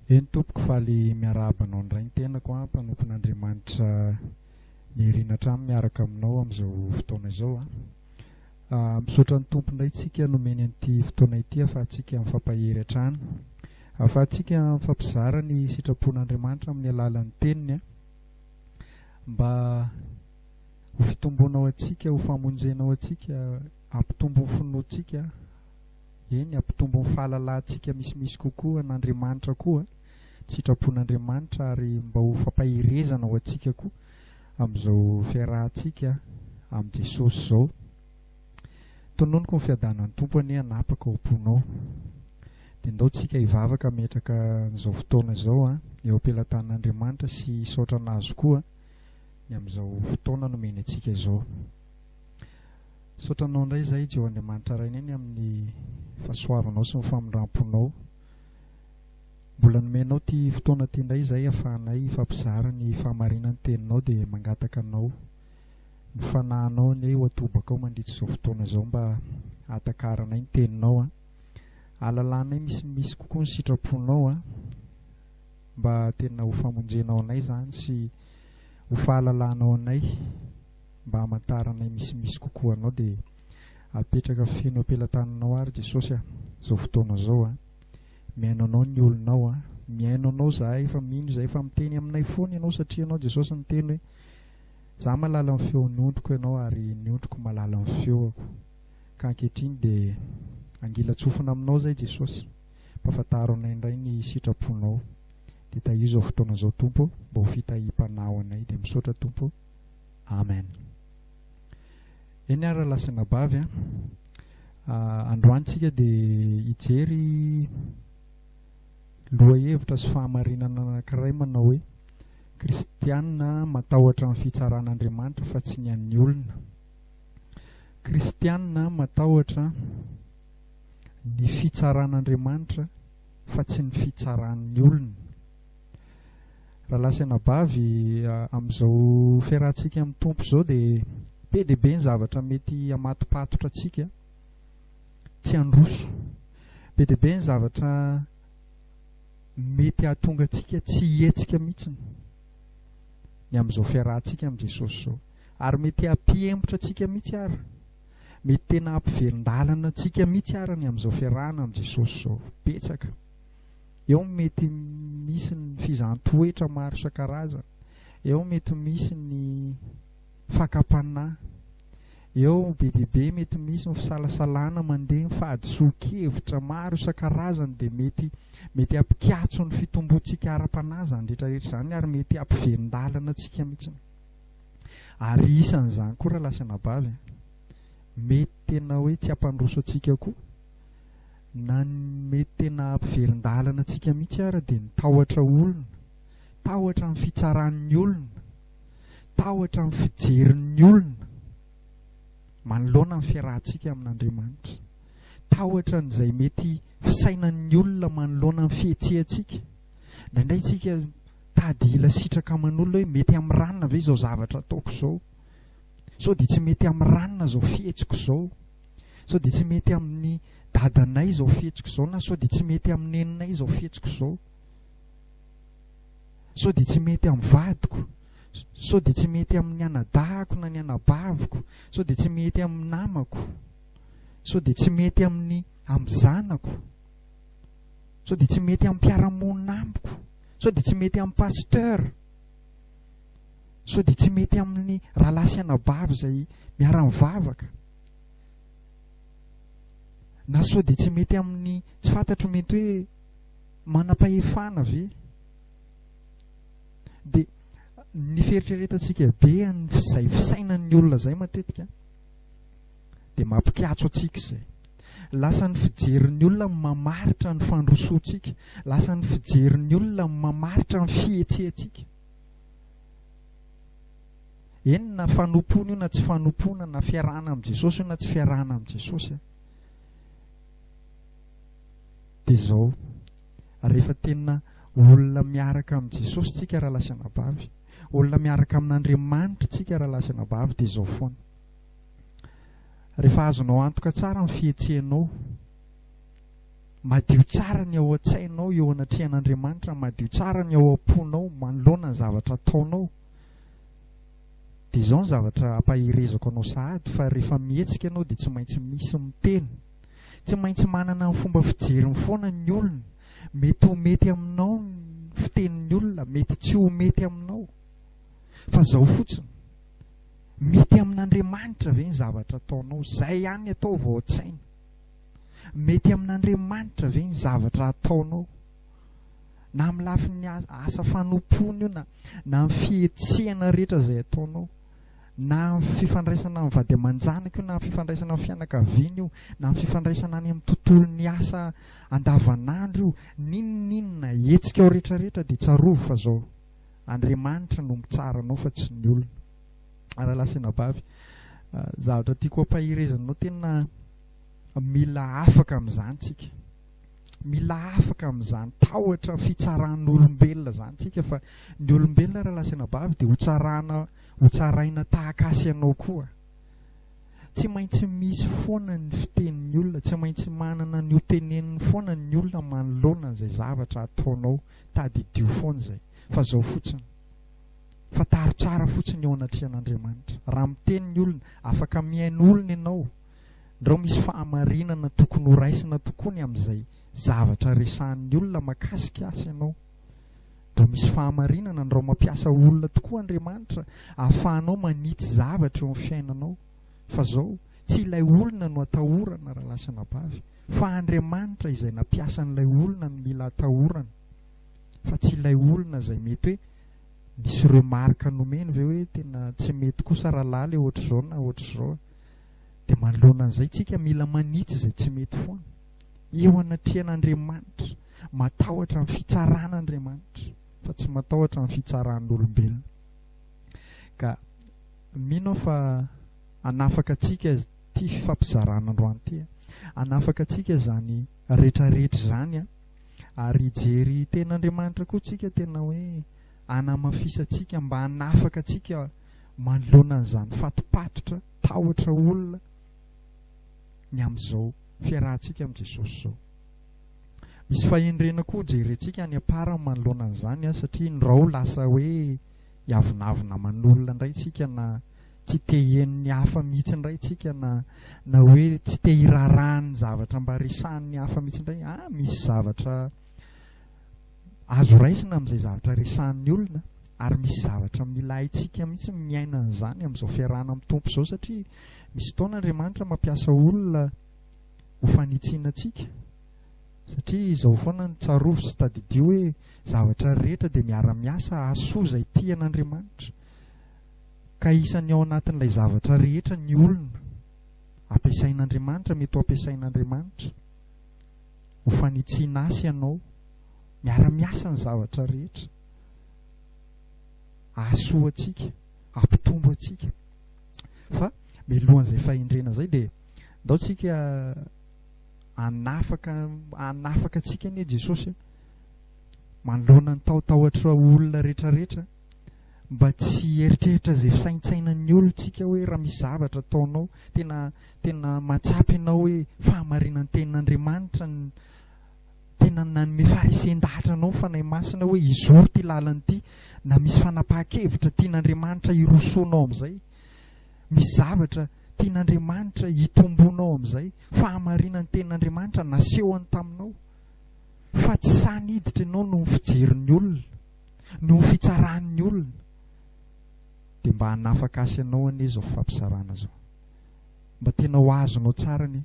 Eny tompoko faly miarabanao indray ny tenako a mpanompon'Andriamanitra mihirina hatrany miaraka aminao amin'izao fotoana izao a. Misaotra ny tompo indray tsika nomeny an'ity fotoana ity ahafahantsika mifampahery hatrany, ahafahantsika mifampizara ny sitrapon'Andriamanitra amin'ny alalan'ny teniny a, mba ho fitombonao antsika, ho famonjenao antsika, hampitombo ny finoantsika, eny hampitombo ny fahalalantsika misimisy kokoa n'Andriamanitra koa, sitrapon'Andriamanitra, ary mba ho fampaherezana ho antsika koa amin'izao fiarahantsika amin'i Jesosy izao. Tononoko ny fiadanan'ny tompo anie hanapaka ho ponao, dia ndao tsika hivavaka metraka n'izao fotoana izao a, eo am-pelantan'Andriamanitra sy hisaotra anazy koa ny amin'izao fotoana nomeny antsika izao. Saotranao indray izay Jehova Andriamanitra rainy eny amin'ny fahasoavanao sy ny famindramponao. Mbola nomenao ty fotoana ty indray izay ahafahanay fampizara ny fahamarinan'ny teninao dia mangataka anao ny fanahinao anie ho atobakao mandritra izao fotoana izao mba hatakaranay ny teninao a, alalanay misimisy kokoa ny sitraponao a, mba tena ho famonjenao anay zany sy ho fahalalanao anay, mba hamantaranay misimisy kokoa anao, dia apetraka feno ampelantaninao ary Jesosy a, izao fotoana izao a. Miaino anao ny olonao a, miaino anao zahay efa mino, zahay efa miteny aminay foana ianao, satria anao Jesosy miteny hoe za malala amin'ny feo ny ondriko ianao ary ny ondriko malala amin'ny feoko. Ka ankehitriny dia angila tsofina aminao zay Jesosy, mpafantaro anay indray ny sitraponao. Dia tahizo izao fotoana izao Tompo, mba ho fitahim-panao anay, dia misaotra Tompo. Amen. Eny ary lasina bavy a, androantsika dia hijery lohahevitra sy fahamarinana anankiray manao hoe kristianina matahotra amin'ny fitsaran'Andriamanitra fa tsy ny an'ny olona. Kristianina matahotra ny fitsaran'Andriamanitra fa tsy ny fitsaran'ny olona. Raha lasina bavy amin'izao fiarahantsika amin'ny tompo izao dia be ny zavatra mety hamatopatotra antsika, tsy handroso. Be ny zavatra mety hahatonga antsika tsy hihetsika mihitsiny ny amin'izao fiarahantsika amin'ny Jesosy izao, ary mety hampihembotra antsika mihitsy ary, mety tena hampivelin-dalana antsika mihitsy ary ny amin'izao fiarahana amin'ny Jesosy izao. Betsaka eo mety misy ny fizaham-toetra maro isan-karazany, eo mety misy ny fakapanahy, eo be dia be mety misy ny fisalasalana mandeha fahadisoan-kevitra maro isan-karazany, dia mety hampikatso ny fitombontsika ara-panahy zany rehetrarehetra zany, ary mety hampivelin-dalana antsika mihitsiny. Ary isan'izany koa raha lasina bavy, mety tena hoe tsy hampandroso antsika koa, na mety tena hampivelin-dalana antsika mihitsy ary dia nitahotra olona, tahotra amin'ny fitsaran'ny olona, tahotra amin'ny fijerin'ny olona manoloana ny fiarahantsika amin'Andriamanitra, tahotra n'izay mety fisainan'ny olona manoloana ny fihetsehantsika. Indraindray tsika tady ila sitraka aman'olona hoe mety amin'ny ranona ve izao zavatra ataoko izao, sao dia tsy mety amin'ny ranona izao fihetsiko izao, sao dia tsy mety amin'ny dadanay izao fihetsiko izao, na sao dia tsy mety amin'ny neninay izao fihetsiko izao, sao dia tsy mety amin'ny vadiko, sao dia tsy mety amin'ny anadahako na ny anabaviko, sao dia tsy mety amin'ny namako, sao dia tsy mety amin'ny zanako, sao dia tsy mety amin'ny mpiara-monina amiko, sao dia tsy mety amin'ny pasteur, sao dia tsy mety amin'ny rahalasy anabavy izay miara-mivavaka, na sao dia tsy mety amin'ny tsy fantatro mety hoe manam-pahefana ve. Dia ny fieritreretantsika be izay fisainan'ny olona izay matetika dia mampikatso antsika izay. Lasa ny fijerin'ny olona mamaritra ny fandrosoantsika, lasa ny fijerin'ny olona mamaritra ny fihetsehantsika. Eny na fanompona io na tsy fanompona, na fiarahana amin'ny Jesosy io na tsy fiarahana amin'ny Jesosy. Dia izao, rehefa tena olona miaraka amin'ny Jesosy tsika raha lasina bavy, olona miaraka amin'Andriamanitra tsika raha lasina bavy, dia izao foana. Rehefa azonao antoka tsara ny fihetsehanao, madio tsara ny ao an-tsainao eo anatrehan'Andriamanitra, madio tsara ny ao am-ponao manoloana ny zavatra ataonao. Dia izao ny zavatra ampahirezako anao sahady, fa rehefa mihetsika ianao dia tsy maintsy misy miteny, tsy maintsy manana ny fomba fijeriny foana ny olona. Mety ho mety aminao ny fitenin'ny olona, mety tsy ho mety aminao, fa zao fotsiny, mety amin'Andriamanitra ve ny zavatra ataonao? Zay ihany atao vao an-tsaina. Mety amin'Andriamanitra ve ny zavatra ataonao? Na amin'ny lafin'ny asa fanompony io, na amin'ny fihetsehana rehetra izay ataonao, na amin'ny fifandraisana amin'ny vady aman-janaka io, na amin'ny fifandraisana amin'ny fianakaviana io, na amin'ny fifandraisana any amin'ny tontolon'ny asa andavanandro io, ninonninona hetsika ao rehetrarehetra dia tsarovo fa zao Andriamanitra no mitsara anao fa tsy ny olona. Raha lasina bavy, zavatra tiako ampahirezanao, tena mila afaka amin'izany tsika, mila afaka amin'izany tahotra fitsaran'olombelona zany tsika, fa ny olombelona raha lasina bavy dia hotsaraina tahaka asy ianao koa. Tsy maintsy misy foana ny fitenin'ny olona, tsy maintsy manana ny hoteneniny foana ny olona manoloana n'izay zavatra ataonao, tadidio foana izay. Fa zao fotsiny, fa taro tsara fotsiny eo anatrehan'Andriamanitra. Raha miteny ny olona, afaka mihaino olona ianao, ndreo misy fahamarinana tokony ho raisina tokoa ny amin'izay zavatra resahan'ny olona makasika asy ianao. Ndreo misy fahamarinana, ndreo mampiasa olona tokoa Andriamanitra ahafahanao manitsy zavatra eo amin'ny fiainanao. Fa zao tsy ilay olona no atahorana raha lasina bavy, fa Andriamanitra izay nampiasa an'ilay olona no mila atahorana, fa tsy ilay olona izay mety hoe nisy remarque nomeny ve hoe tena tsy mety kosa rahalahy le ohatr'izao na ohatr'izao. Dia manoloana an'izay tsika mila manitsy izay tsy mety foana eo anatrehan'Andriamanitra, matahotra amin'ny fitsaran'Andriamanitra fa tsy matahotra amin'ny fitsaran'olombelona. Ka mino fa hanafaka antsika ity fifampizarana androany ity, hanafaka antsika zany rehetrarehetra zany ary jery ten'Andriamanitra koa tsika tena hoe hanamafisantsika mba hanafaka antsika manoloana an'izany fatopatotra tahotra olona ny amin'izao fiarahantsika amin'i Jesosy zao. Misy fahendrena koa jerentsika ny apara manoloana an'izany, satria ndrao lasa hoe hiavonavona manolona indray tsika, na tsy te hen'ny hafa mihitsy indray tsika, na hoe tsy te hirarahan'ny zavatra mba resahan'ny hafa mihitsy indray. Misy zavatra azo raisina amin'izay zavatra resahan'ny olona, ary misy zavatra mila haintsika mihitsy miaina an'izany amin'izao fiarahana amin'ny Tompo izao, satria misy fotoana Andriamanitra mampiasa olona ho fanitsiana antsika, satria izao foana ny tsarovo sy tadidio hoe zavatra rehetra dia miara-miasa ahasoa izay tian'Andriamanitra. Ka isany ao anatin'ilay zavatra rehetra ny olona ampiasain'Andriamanitra, mety ho ampiasain'Andriamanitra ho fanitsiana asy ianao, miara-miasa ny zavatra rehetra ahasoa antsika, ampitombo antsika. Fa mialohan'izay fahendrena izay dia ndao tsika hanafaka antsika anie Jesosy manoloana ny tahotahotra olona rehetrarehetra, mba tsy eritreritra izay fisaintsainan'ny olona tsika hoe raha misy zavatra ataonao tena matsapy ianao hoe fahamarinan'ny tenin'Andriamanitra tena nanome farisendahatra anao fanahy masina hoe izory ty lalany ity, na misy fanapahan-kevitra tian'Andriamanitra hirosoanao amin'izay, misy zavatra tian'Andriamanitra hitombonao amin'izay, fahamarinan'ny tenin'Andriamanitra nasehony taminao, fa tsy saniditra ianao no ny fijerin'ny olona, no ny fitsarahan'ny olona. Dia mba hanafaka asy ianao anie izao fifampizarana izao, mba tena ho azonao tsara anie,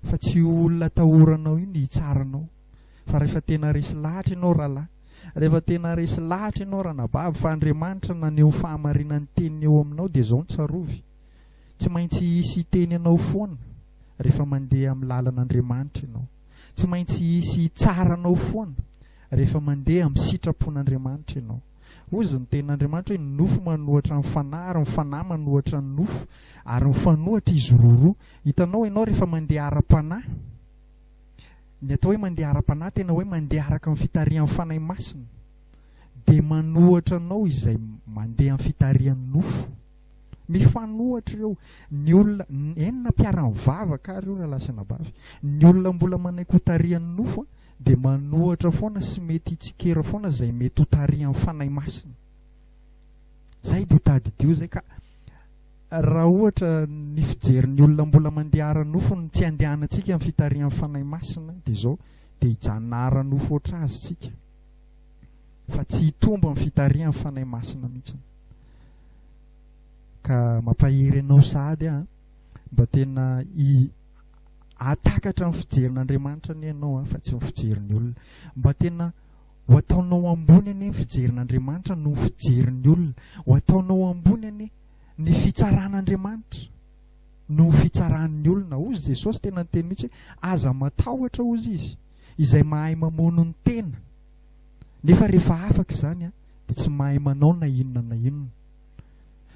fa tsy olona atahoranao iny hitsaranao. Fa rehefa tena resy lahatra ianao rahalahy, rehefa tena resy lahatra ianao ranabavy, fa Andriamanitra naneho fahamarinan'ny teniny eo aminao, dia izao ny tsarovy. Tsy maintsy hisy teny ianao foana rehefa mandeha amin'ny lalan'Andriamanitra ianao, tsy maintsy hisy tsaranao foana rehefa mandeha amin'ny sitrapon'Andriamanitra ianao. Ozy ny tenin'Andriamanitra hoe ny nofo manohatra ny fanahy, ary ny fanahy manohatra ny nofo, ary ny fanohatra izy roroa. Hitanao ianao rehefa mandeha ara-panahy, ny atao hoe mandeha ara-panahy tena hoe mandeha araka amin'ny fitarihan'ny fanahy masina, dia manohatra anao izay mandeha amin'ny fitarihan'ny nofo. mifanohatra ireo. Ny olona enina mpiara-mivavaka ary io ralasanabavy. Ny olona mbola manaiky-hotarian'ny nofo dia manohatra foana sy mety hitsikera foana izay mety hotarian'ny fanahy masina. Zay dia tadidio zay. Ka raha ohatra ny fijerin'ny olona mbola mandeha ara-nofo ny tsy andehanantsika amin'ny fitarian'ny fanahy masina dia izao dia hijanona ara-nofo oatra azy tsika, fa tsy hitombo amin'ny fitarian'ny fanahy masina mihitsy. Ka mampahery anao sady mba tena atakatra amin'ny fijerin'Andriamanitra ny ianao fa tsy ny fijerin'ny olona. Mba tena ho ataonao ambony anie ny fijerin'Andriamanitra no fijerin'ny olona. Ho ataonao ambony anie ny fitsaran'Andriamanitra no fitsaran'ny olona. Ozy Jesosy tena nyteny mihitsy hoe aza matahotra ozy izy izay mahay mamono ny tena, nefa rehefa afaka izany dia tsy mahay manao na inona na inona.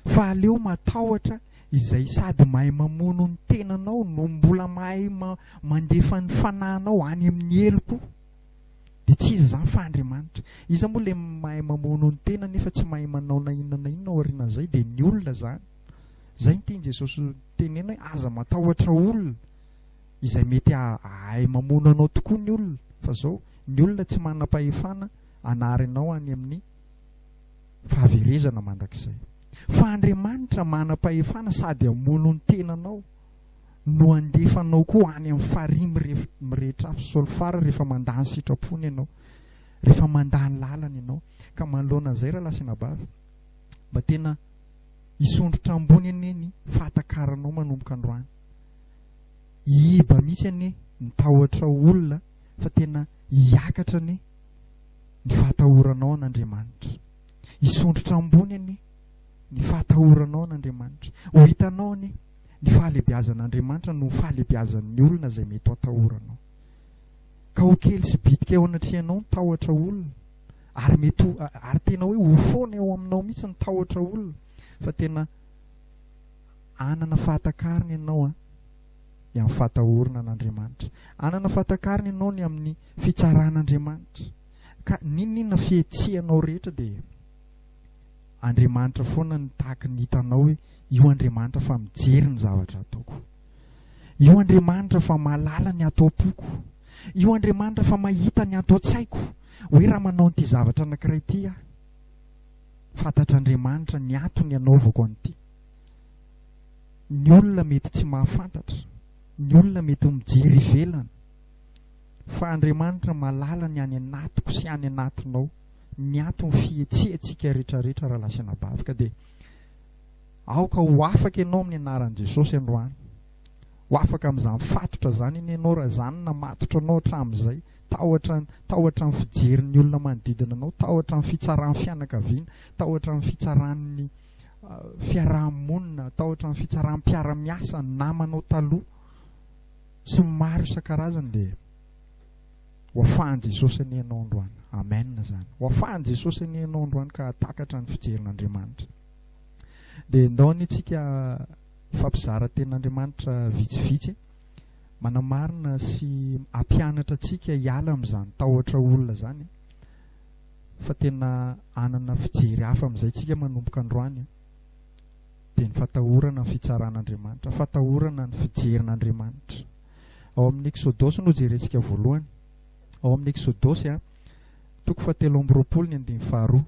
Fa aleo matahotra izay sady mahay mamono ny tenanao no mbola mahay mandefa ny fanahinao any amin'ny eloko, dia tsy izy izany fa Andriamanitra. Iza moa ilay mahay mamono ny tena nefa tsy mahay manao na inona na inona aorian'izay dia ny olona zany. Zay ny tiany Jesosy tenena hoe aza matahotra olona izay mety ahay mamono anao tokoa ny olona. Fa zao ny olona tsy manam-pahefana hanary anao any amin'ny fahaverezana mandrakizay. Fa Andriamanitra manam-pahefana sady hamono ny tenanao no andefanao koa any amin'ny farihy mirehetra afo solfara rehefa mandany sitrapony ianao, rehefa mandany lalana ianao. Ka manoloana an'izay raha lasanabavy, mba tena hisondrotra ambony anie ny fahatakaranao manomboka androany. Hiba mihitsy anie mitahotra olona fa tena hiakatra anie ny fahatahoranao an'Andriamanitra. Hisondrotra ambony anie ny fahatahoranao an'Andriamanitra. Ho hitanao anie ny fahalebiazan'Andriamanitra no fahalebiazan'ny olona izay mety hatahoranao. Ka ho kely sy bitika eo anatrehanao ny tahotra olona, ary mety ary tena hoe ho foana eo aminao mihitsy ny tahotra olona. Fa tena anana fahatakariny ianao ny amin'ny fahatahorana an'Andriamanitra. Anana fahatakariny ianao ny amin'ny fitsaran'Andriamanitra. Ka ninona fihetsehanao rehetra dia Andriamanitra foana ny tahaka ny hitanao hoe io Andriamanitra fa mijery ny zavatra ataoko, io Andriamanitra fa mahalala ny atao am-poko, io Andriamanitra fa mahita ny atao an-tsaiko, hoe raha manao an'ity zavatra anankiray ity fantatr'Andriamanitra ny antony anaovako an'ity. Ny olona mety tsy mahafantatra, ny olona mety mijery ivelany, fa Andriamanitra mahalala ny any anatiko sy any anatinao, ny antony fihetsehantsika rehetrarehetra raha lasanabavy. Ka dia aoka ho afaka ianao amin'ny anaran'i Jesosy androany, ho afaka amin'izany fatotra zany iny ianao raha zany namatotra anao hatramin'izay. Tahotra amin'ny fijerin'ny olona manodidina anao, tahotra amin'ny fitsaran'ny fianakaviana, tahotra amin'ny fitsaran'ny fiarahamonina, tahotra amin'ny fitsaran'ny mpiara-miasa, ny namanao taloha sy ny maro isan-karazany. Dia ho afahan'i Jesosy anie ianao androany. Amen zany. Ho afahan'i Jesosy anie ianao androany ka hatakatra ny fijerin'Andriamanitra. Dia ndao anitsika fampizara ten'Andriamanitra vitsivitsy, manamarina sy ampianatra antsika hiala amin'izany tahotra olona zany, fa tena anana fijery hafa amin'izay tsika manomboka androany. Dia ny fatahorana ny fitsaran'Andriamanitra, fatahorana ny fijerin'Andriamanitra. Ao amin'ny Exodosy no jerentsika voalohany. Ao amin'ny Exodosy 7:20.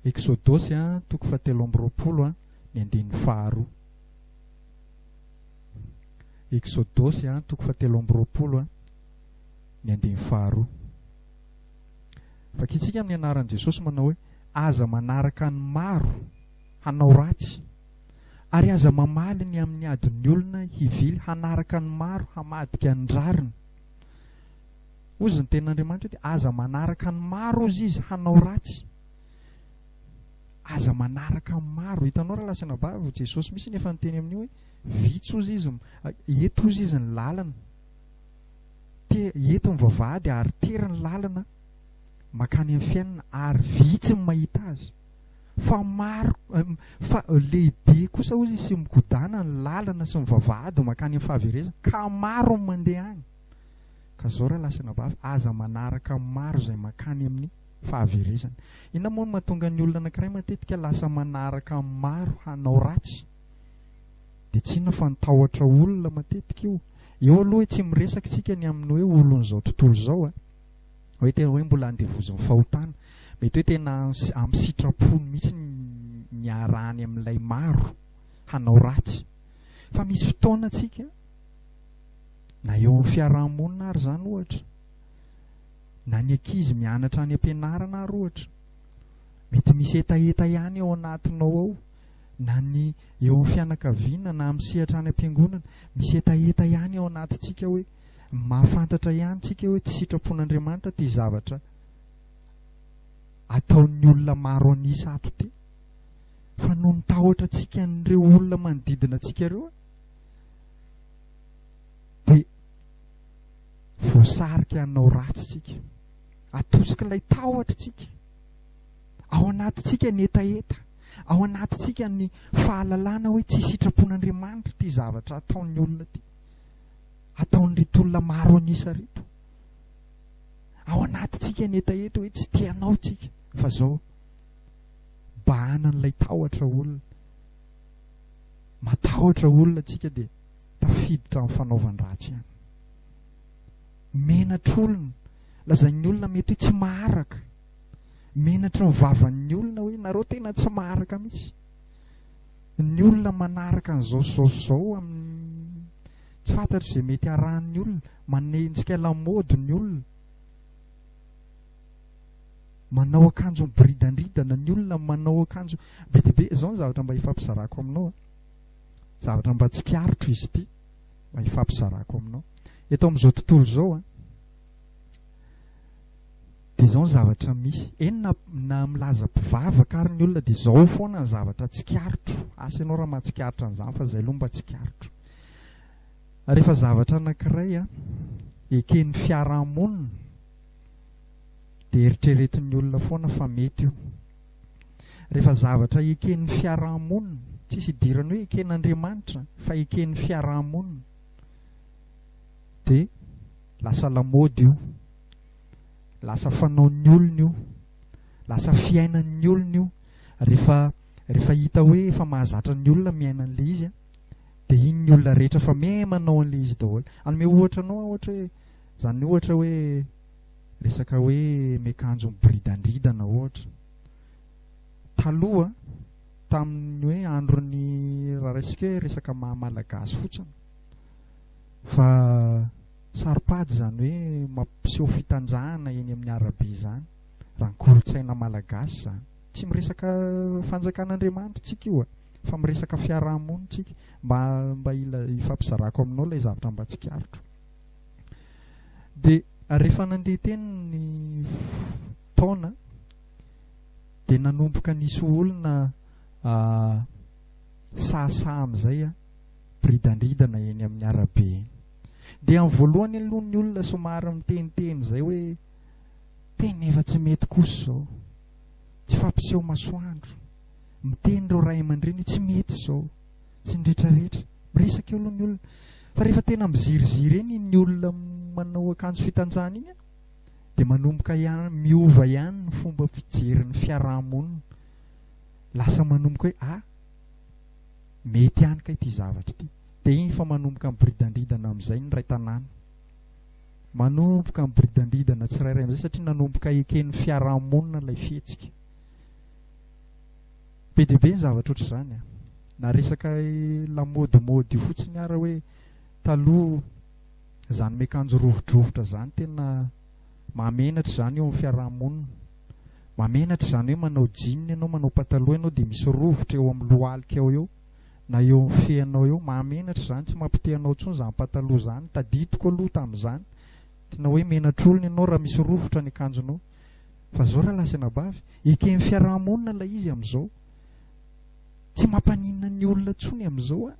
Exodosy 7:20 ny 2. Exodosy 7:20 ny 2. Fakitsika amin'ny anaran'i Jesosy manao hoe aza manaraka ny maro hanao ratsy, ary aza mamaly ny amin'ny adin'ny olona hivily hanaraka ny maro hamadika ny rariny. Ozy ny ten'Andriamanitra dia aza manaraka ny maro ozy izy hanao ratsy, aza manaraka ny maro. Hitanao raha lasanabavy Jesosy misy nefa nyteny amin'io hoe vitsy ozy izy, eto ozy izy ny lalana, eto ny vavahady ary tery ny lalana makany amin'ny fiainana, ary vitsy ny mahita azy. Fa maro fa lehibe kosa ozy sy migodana ny lalana sy ny vavahady makany amin'ny fahaverezana, ka maro ny mandeha any. Ka zao raha lasanabavy aza manaraka maro izay makany amin'ny fahaverezana. Inona moa no mahatonga ny olona anankiray matetika lasa manaraka maro hanao ratsy? Dia tsy inona fa nitahotra olona matetika io. Eo aloha hoe tsy miresaka isika ny amin'ny hoe olon'izao tontolo izao hoe tena hoe mbola andevozon'ny fahotana. Mety hoe tena amin'ny sitrapony mihitsy ny arahany amin'ilay maro hanao ratsy. Fa misy fotoana atsika na eo amin'ny fiarahamonina ary zany ohatra, na ny ankizy mianatra any am-pianarana ary ohatra, mety misy etaeta ihany ao anatinao ao, na ny eo amin'ny fianakaviana na amin'ny sehatra any am-piangonana, misy etaeta ihany ao anatintsika hoe mahafantatra ihany tsika hoe tsy sitrapon'Andriamanitra ty zavatra ataon'ny olona maro anisa ato ty, fa no nitahotra tsika n'ireo olona manodidina atsika ireo dia voasarika hanao ratsy tsika, atosika ilay tahotra tsika, ao anatintsika ny etaeta, ao anatintsika ny fahalalana hoe tsy sitrapon'Andriamanitra ty zavatra ataon'ny olona ty, ataon'rito olona maro anisa rito, ao anatintsika ny etaeta hoe tsy tianao tsika, fa zao bahana n'ilay tahotra olona, matahotra olona tsika dia tafiditra amin'ny fanaovan-dratsy ihany. Menatra olona, lazain'ny olona mety hoe tsy maharaka, menatra ny vavan'ny olona hoe nareo tena tsy maharaka mihitsy. Ny olona manaraka an'izao zao amin'ny tsy fantatro izay mety arahan'ny olona, manenjika lamody ny olona, manao akanjo miboridandridana ny olona, manao akanjo be dia be. Izao ny zavatra mba hifampizarako aminao, zavatra mba tsikarotro izy ity, mba hifampizarako aminao eto amin'izao tontolo izao dia izao ny zavatra misy. Eny na milaza mpivavaka ary ny olona dia izao foana ny zavatra tsikarotro. Asa ianao raha mahatsikaritra an'izany, fa izay aloha mba tsikarotro. Rehefa zavatra anankiray eken'ny fiarahamonina dia eritreretin'ny olona foana fa mety io. Rehefa zavatra eken'ny fiarahamonina, tsisy idirany hoe eken'Andriamanitra fa eken'ny fiarahamonina, dia lasa lamody io, lasa fanaon'ny olona io, lasa fiainan'ny olona io. Rehefa hita hoe efa mahazatra ny olona miaina an'ilay izy dia iny ny olona rehetra fa manao an'ilay izy daholo. Anome ohatra anao ohatra hoe zany ohatra hoe resaka hoe miakanjo miboridandridana ohatra. Taloha tamin'ny hoe andron'ny raha resika hoe resaka maha-malagasy fotsiny, fa saripady zany hoe mampiseho fitanjahana eny amin'ny arabe zany, raha ny kolotsaina malagasy zany. Tsy miresaka fanjakan'Andriamanitra tsika io fa miresaka fiarahamonina tsika. Mba hifampizarako aminao ilay zavatra mba tsikarotro. Dia rehefa nandeha teny ny taona dia nanomboka nisy olona sahasaha amin'izay boridandridana eny amin'ny arabe eny. Dia amin'ny voalohany aloha ny olona somary miteniteny izay hoe tena efa tsy mety kosa izao, tsy fampiseho masoandro, miteny ireo ray aman-dreny tsy mety izao, tsy ny rehetrarehetra, miresaka eo aloha ny olona. Fa rehefa tena miziriziry eny ny olona manao akanjo fitanjahana iny dia manomboka ihany miova ihany ny fomba fijerin'ny fiarahamonina. Lasa manomboka hoe mety ihany ka ity zavatra ity. Dia iny fa manomboka miboridandridana amin'izay ny ray tanàna, manomboka miboridandridana tsirairay amin'izay satria nanomboka eken'ny fiarahamonina ilay fihetsika. Be dia be ny zavatra ohatr'izany na resaka lamodimody io fotsiny ara hoe taloha zany miakanjo rovidrovitra zany tena mahamenatra zany eo amin'ny fiarahamonina. Mahamenatra zany hoe manao jean ianao, manao pataloha ianao dia misy rovitra eo amin'ny lohalika eo na eo amin'ny feanao eo. Mahamenatra zany, tsy mampitehanao intsony zany pataloha zany. Tadidiko aloha tamin'izany, tena hoe menatra olona ianao raha misy rovitra ny akanjonao. Fa zao raha lasa nabavy eken'ny fiarahamonina ilay izy amin'izao, tsy mampaninona ny olona intsony amin'izao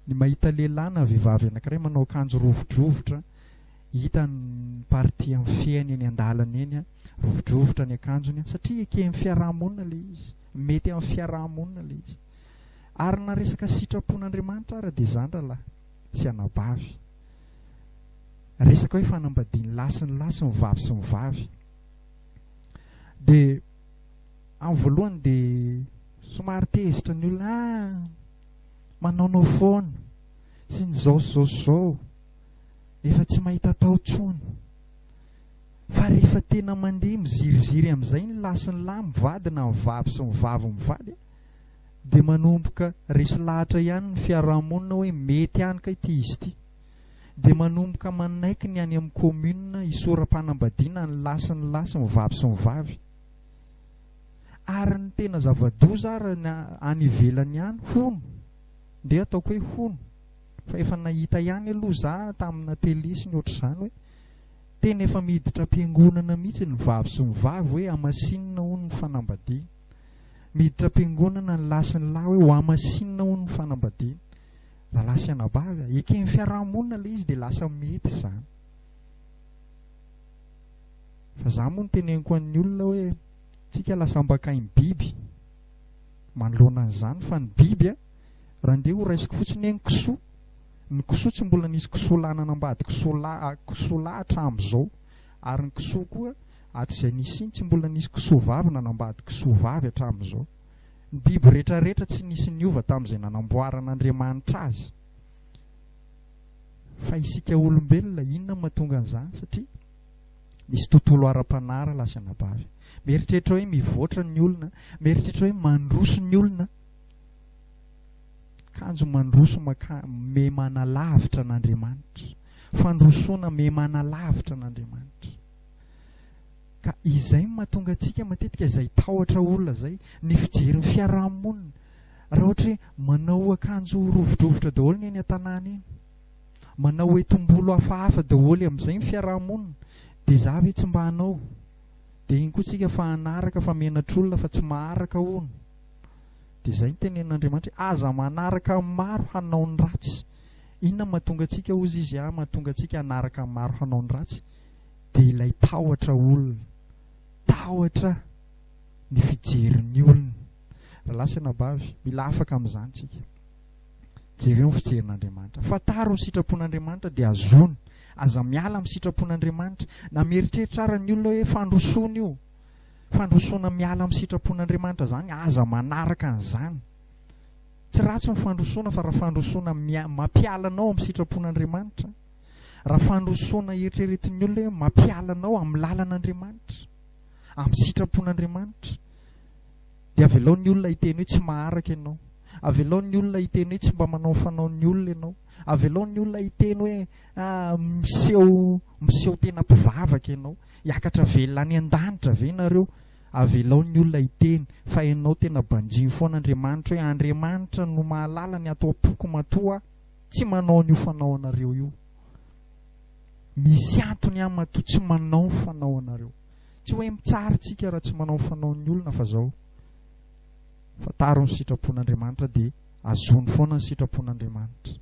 ny mahita lehilahy na vehivavy anankiray manao akanjo rovidrovitra, hita ny party amin'ny feany eny an-dalana eny rovidrovitra ny akanjony satria eken'ny fiarahamonina ilay izy, mety amin'ny fiarahamonina ilay izy. Ary na resaka sitrapon'Andriamanitra ara dia izany rahalahy sy anabavy, resaka hoe fanambadiany lahy sy ny vavy sy ny vavy. Dia amin'ny voalohany dia somary tezitra ny olona manaonao foana sy ny zao efa tsy mahita tao tsony. Fa rehefa tena mandeha miziriziry amin'izay ny lasy ny lahy mivadina mivavy sy mivavy mivady, dia manomboka resy lahatra ihany ny fiarahamonina hoe mety ihany ka ity izy ity. Dia manomboka manaiky ny any amin'ny commune isoram-panambadiana ny lasy mivavy sy mivavy. Ary ny tena zava-doza ary any ivelany ihany hono, dia ataoko hoe hono. Fa efa nahita ihany aloha za tamina télé sy ny ohatr'izany hoe tena efa miditra am-piangonana mihitsy ny vavy sy ny vavy hoe hamasinina hono ny fanambadiana. Miditra am-piangonana ny lasy ny lahy hoe ho hamasinina hono ny fanambadiana. Raha lasy anabavy ekeny fiarahamonina ilay izy dia lasa mety izany. Fa za moa ny teneniko an'ny olona hoe tsika lasa mbakainy biby manoloana an'izany. Fa ny biby raha ndeha ho raisiko fotsiny ny kisoa, ny kisoa tsy mbola nisy kisoa lahy nanambady kisoa lahy hatramin'izao, ary ny kisoa koa hatrizay nisy iny tsy mbola nisy kisoa vavy nanambady kisoa vavy hatramin'izao. Ny biby rehetrarehetra tsy nisy niova tamin'izay nanamboaran'Andriamanitra azy. Fa isika olombelona inona mahatonga an'izany? Satria misy tontolo ara-panara lasy anabavy. Mieritreritra hoe mivoatra ny olona, mieritreritra hoe mandroso ny olona. Kanjo mandroso me manalavitra n'Andriamanitra, fandrosoana me manalavitra n'Andriamanitra. Ka izay mahatonga antsika matetika izay tahotra olona zay ny fijery ny fiarahamonina. Raha ohatra hoe manao akanjo rovidrovitra daholo ny eny an-tanàna eny, manao etombolo hafahafa daholo amin'izay ny fiarahamonina, dia za ve tsy mba hanao? Dia iny koa tsika fa hanaraka fa menatr'olona fa tsy maharaka hono. Dia izay ny tenen'Andriamanitra aza manaraka maro hanao ny ratsy. Inona mahatonga antsika ozy izy mahatonga antsika hanaraka maro hanao ny ratsy? Dia ilay tahotra olona, tahotra ny fijerin'ny olona. Raha lasy anabavy mila afaka amin'izany tsika. Jereo ny fijerin'Andriamanitra. Fataro ny sitrapon'Andriamanitra dia azony. Aza miala amin'ny sitrapon'Andriamanitra. Na mieritreritra ara ny olona hoe fandrosoana io, fandrosoana miala amin'ny sitrapon'Andriamanitra zany, aza manaraka an'izany. Tsy ratsy ny fandrosoana, fa raha fandrosoana mampialanao amin'ny sitrapon'Andriamanitra, raha fandrosoana eritreretin'ny olona hoe mampialanao amin'ny lalan'Andriamanitra, amin'ny sitrapon'Andriamanitra, dia avelao ny olona hiteny hoe tsy maharaka ianao, avelao ny olona hiteny hoe tsy mba manao fanaon'ny olona ianao, avelao ny olona hiteny hoe miseho tena mpivavaka ianao, hiakatra velona any an-danitra ve nareo. Avelao ny olona hiteny fa ianao tena banjiny foana Andriamanitra hoe Andriamanitra no mahalala ny atao apoko matoa, tsy manao ny fanao anareo io. Misy antony amin'ny matoa tsy manao fanao anareo. Tsy hoe mitsara tsika raha tsy manao fanaon'ny olona, fa zao fataro ny sitrapon'Andriamanitra dia azony foana ny sitrapon'Andriamanitra,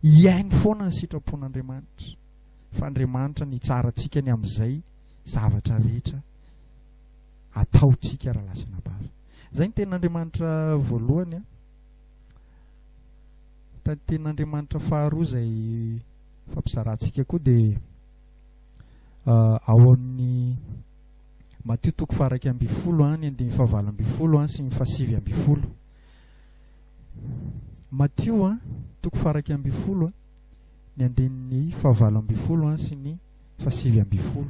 iainy foana ny sitrapon'Andriamanitra. Fa Andriamanitra ny tsara tsika ny amin'izay zavatra rehetra ataontsika raha lasa anabavy. Izay ny ten'Andriamanitra voalohany. Ten'Andriamanitra faharoa izay fampizarantsika koa dia ao amin'ny Matthieu 1:20 ny 9:20 sy ny 7:20. Matthieu 1:20 ny 9:20 sy ny 7:20.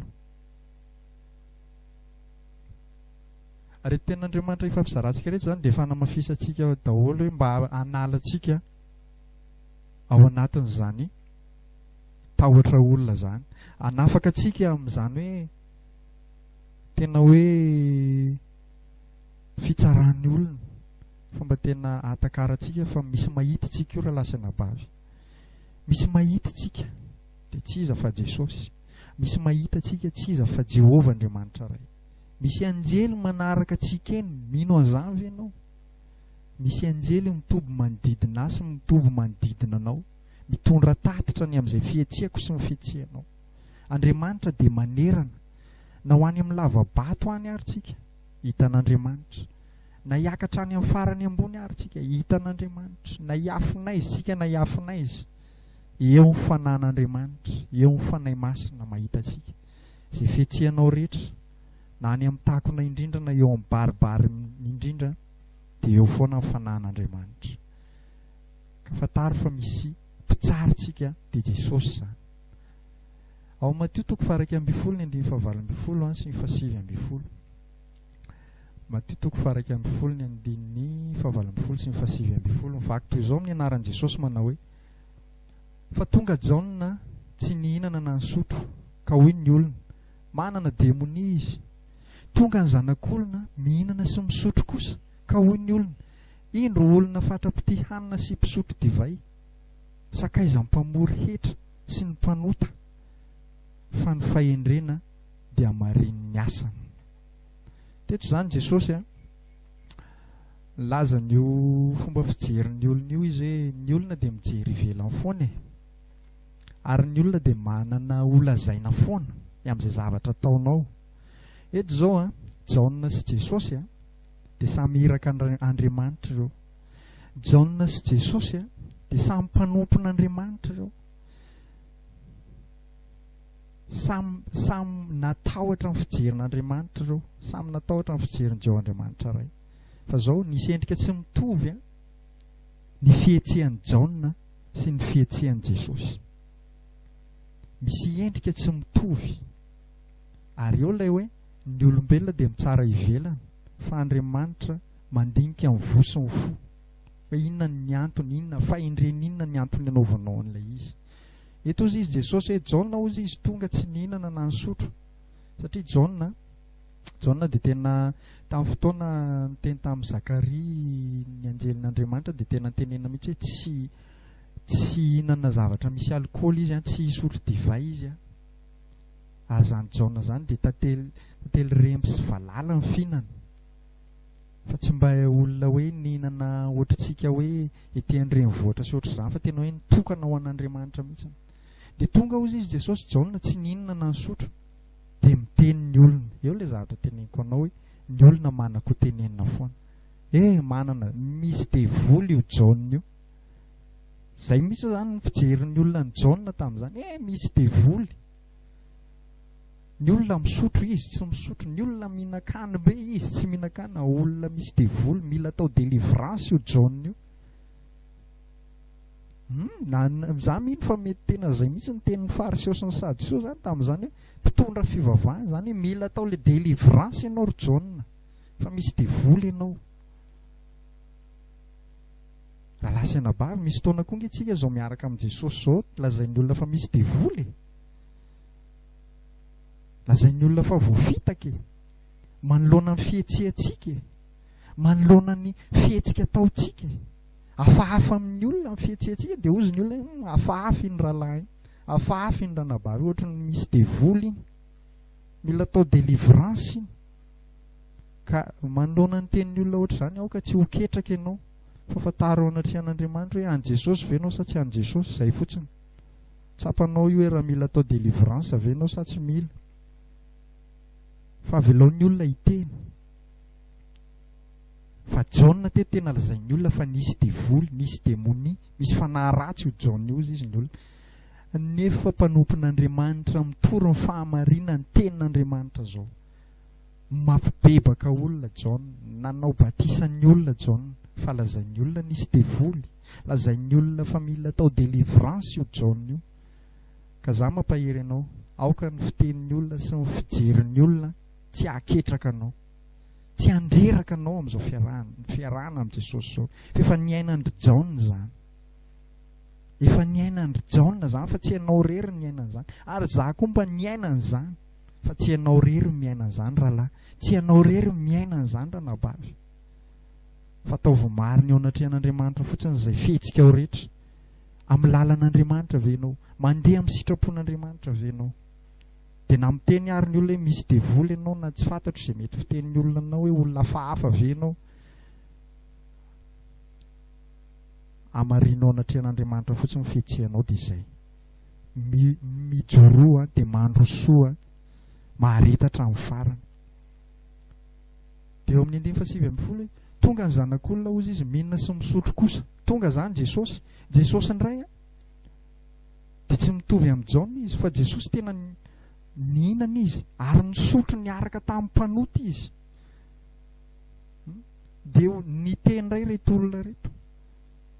Ary ten'Andriamanitra ifampizarantsika rehetra zany dia fanamafisantsika daholo hoe mba hanalantsika ao anatin'izany tahotra olona zany. Hanafaka antsika amin'izany hoe tena hoe fitsaran'ny olona, fa mba tena ahatakarantsika fa misy mahita tsika io raha lasa anabavy. Misy mahita tsika dia tsy iza fa Jesosy. Misy mahita tsika tsy iza fa Jehovah Andriamanitra ray. Misy anjely manaraka atsika eny, mino an'izany ve ianao? Misy anjely mitoby manodidina sy mitoby manodidina anao, mitondra tatitra ny amin'izay fihetsiako sy ny fihetsehanao. Andriamanitra dia manerana, na ho any amin'ny lavabato any ary tsika, hitan'Andriamanitra. Na hiakatra any amin'ny farany ambony ary tsika, hitan'Andriamanitra. Na hiafinaizy tsika, na hiafinaizy, eo ny fanan'Andriamanitra, eo ny fanahy masina mahita tsika. Izay fihetsehanao rehetra na any amin'ny takona indrindra na eo amin'ny baribary indrindra dia eo foana amin'ny fanahin'Andriamanitra. Ka fantaro fa misy mpitsarintsika dia Jesosy zany. Ao Matteo 2:1-7 sy 7:20. Matteo 2:1-7 sy 7. Mivaky toy izao amin'ny anaran'i Jesosy manao hoe: fa tonga Jaona tsy nihinana na nisotro, ka hoy ny olona, manana demonia izy. Tonga ny zanak'olona mihinana sy misotro kosa, ka hoy ny olona, indro olona fatra-pity hanina sy mpisotro divay, sakaiza ny mpamory hetra sy ny mpanota, fa ny fahendrena dia marin'ny asany. Teto zany Jesosy laza n'io fomba fijerin'ny olona io izy hoe ny olona dia mijery ivelany foana ary ny olona dia manana olazaina foana amin'izay zavatra ataonao. Eto zao Jaona sy Jesosy dia samy iraka Andriamanitra ireo. Jaona sy Jesosy dia samy mpanompon'Andriamanitra ireo. Samy natahotra amin'ny fijerin'Andriamanitra ireo. Samy natahotra amin'ny fijerin'Jehova Andriamanitra iray. Fa zao nisy endrika tsy mitovy ny fihetsehan'i Jaona sy ny fihetsehan'i Jesosy. Misy endrika tsy mitovy. Ary eo ilay hoe ny olombelona dia mitsara ivelana, fa Andriamanitra mandinika amin'ny vosiny fo. Hoe inona ny antony, inona fahendreny, inona ny antony anaovanao an'ilay izy. Eto ozy izy Jesosy hoe Jaona ozy izy tonga tsy nihinana na nisotro. Satria Jaona dia tena tamin'ny fotoana nyteny tamin'ny Zakaria ny anjelin'Andriamanitra dia tena tenena mihitsy hoe tsy hinana zavatra misy alkôly izy, tsy hisotro divay izy. Ary zany Jaona zany dia tantely remby sy valala ny fihinana. Fa tsy mba olona hoe nihinana ohatritsika hoe ety andrenivohitra sy ohatr'izany, fa tena hoe nitokana ho an'Andriamanitra mihitsy. Dia tonga ozy izy Jesosy Jaona tsy nihinana na nisotro, dia miteny ny olona. Eo ilay zavatra teneniko anao hoe ny olona manako tenenina foana. Manana misy devoly io Jaona io. Zay misy zany fijerin'ny olona ny Jaona tamin'izany. Misy devoly. Ny olona misotro izy tsy misotro, ny olona mihinan-kany be izy tsy mihinan-kany. Olona misy devoly, mila atao délivrance io Jaona io. Za mino fa mety tena zay mihitsy ny tenin'ny Fariseo sy ny Sadoseo zany tamin'izany hoe mpitondra fivavahana zany hoe mila atao le délivrance ianao ry Jaona, fa misy devoly ianao. Raha lasa anabavy misy fotoana koa nge zao miaraka amin'ny Jesosy zao lazain'ny olona fa misy devoly, lazain'ny olona fa voafitaka, manoloana ny fihetsehantsika, manoloana ny fihetsika ataontsika. Hafahafa amin'ny olona ny fihetsehantsika dia ozy ny olona hafahafa iny rahalahy, hafahafa iny ranabavy, ohatra ny misy devoly iny, mila atao délivrance iny. Ka manoloana ny tenin'ny olona ohatra izany aoka tsy ho ketraka ianao, fa fantaro anatrehan'Andriamanitra hoe an Jesosy ve ianao sa tsy an Jesosy, zay fotsiny. Tsapanao io hoe raha mila atao délivrance ve ianao sa tsy mila. Fa avelaon'ny olona hiteny. Fa Jaona tena lazain'ny olona fa nisy devoly, nisy demonia, misy fanahy ratsy io Jaona io izy ny olona. Nefa mpanompon'Andriamanitra mitory ny fahamarinana ny tenin'Andriamanitra zao. Mampibebaka olona Jaona, nanao batisan'ny olona Jaona, fa lazain'ny olona nisy devoly, lazain'ny olona fa mila atao délivrance io Jaona io. Ka za mampahery anao, aoka ny fitenin'ny olona sy ny fijerin'ny olona tsy haketraka anao, tsy handreraka anao amin'izao fiarahana amin'ny Jesosy zao. Efa niainan'ny Jaona zany. Efa niainan'ny Jaona zany fa tsy hainao rery ny iainan'izany. Ary za koa mba niainan'izany fa tsy hainao rery miainan'izany rahalahy, tsy hainao rery miainan'izany ranabavy. Fa ataovy marina eo anatrehan'Andriamanitra fotsiny izay fihetsika ao rehetra. Amin'ny lalan'Andriamanitra ve ianao, mandeha amin'ny sitrapon'Andriamanitra ve ianao. Dia na miteny ary ny olona hoe misy devoly ianao na tsy fantatro izay mety fitenin'ny olona anao hoe olona hafahafa ve ianao, amarinao anatrehan'Andriamanitra fotsiny fihetsehanao dia izay. Mijoroa dia mandrosoa, maharetatra amin'ny farany. Dia eo amin'ny 9:7 tonga ny zanak'olona ozy izy mihinana sy misotro kosa. Tonga zany Jesosy. Jesosy ndray dia tsy mitovy amin'ny Jaona izy, fa Jesosy tena nihinana izy ary nisotro niaraka tamin'ny mpanota izy. Dia nitendray reto olona reto.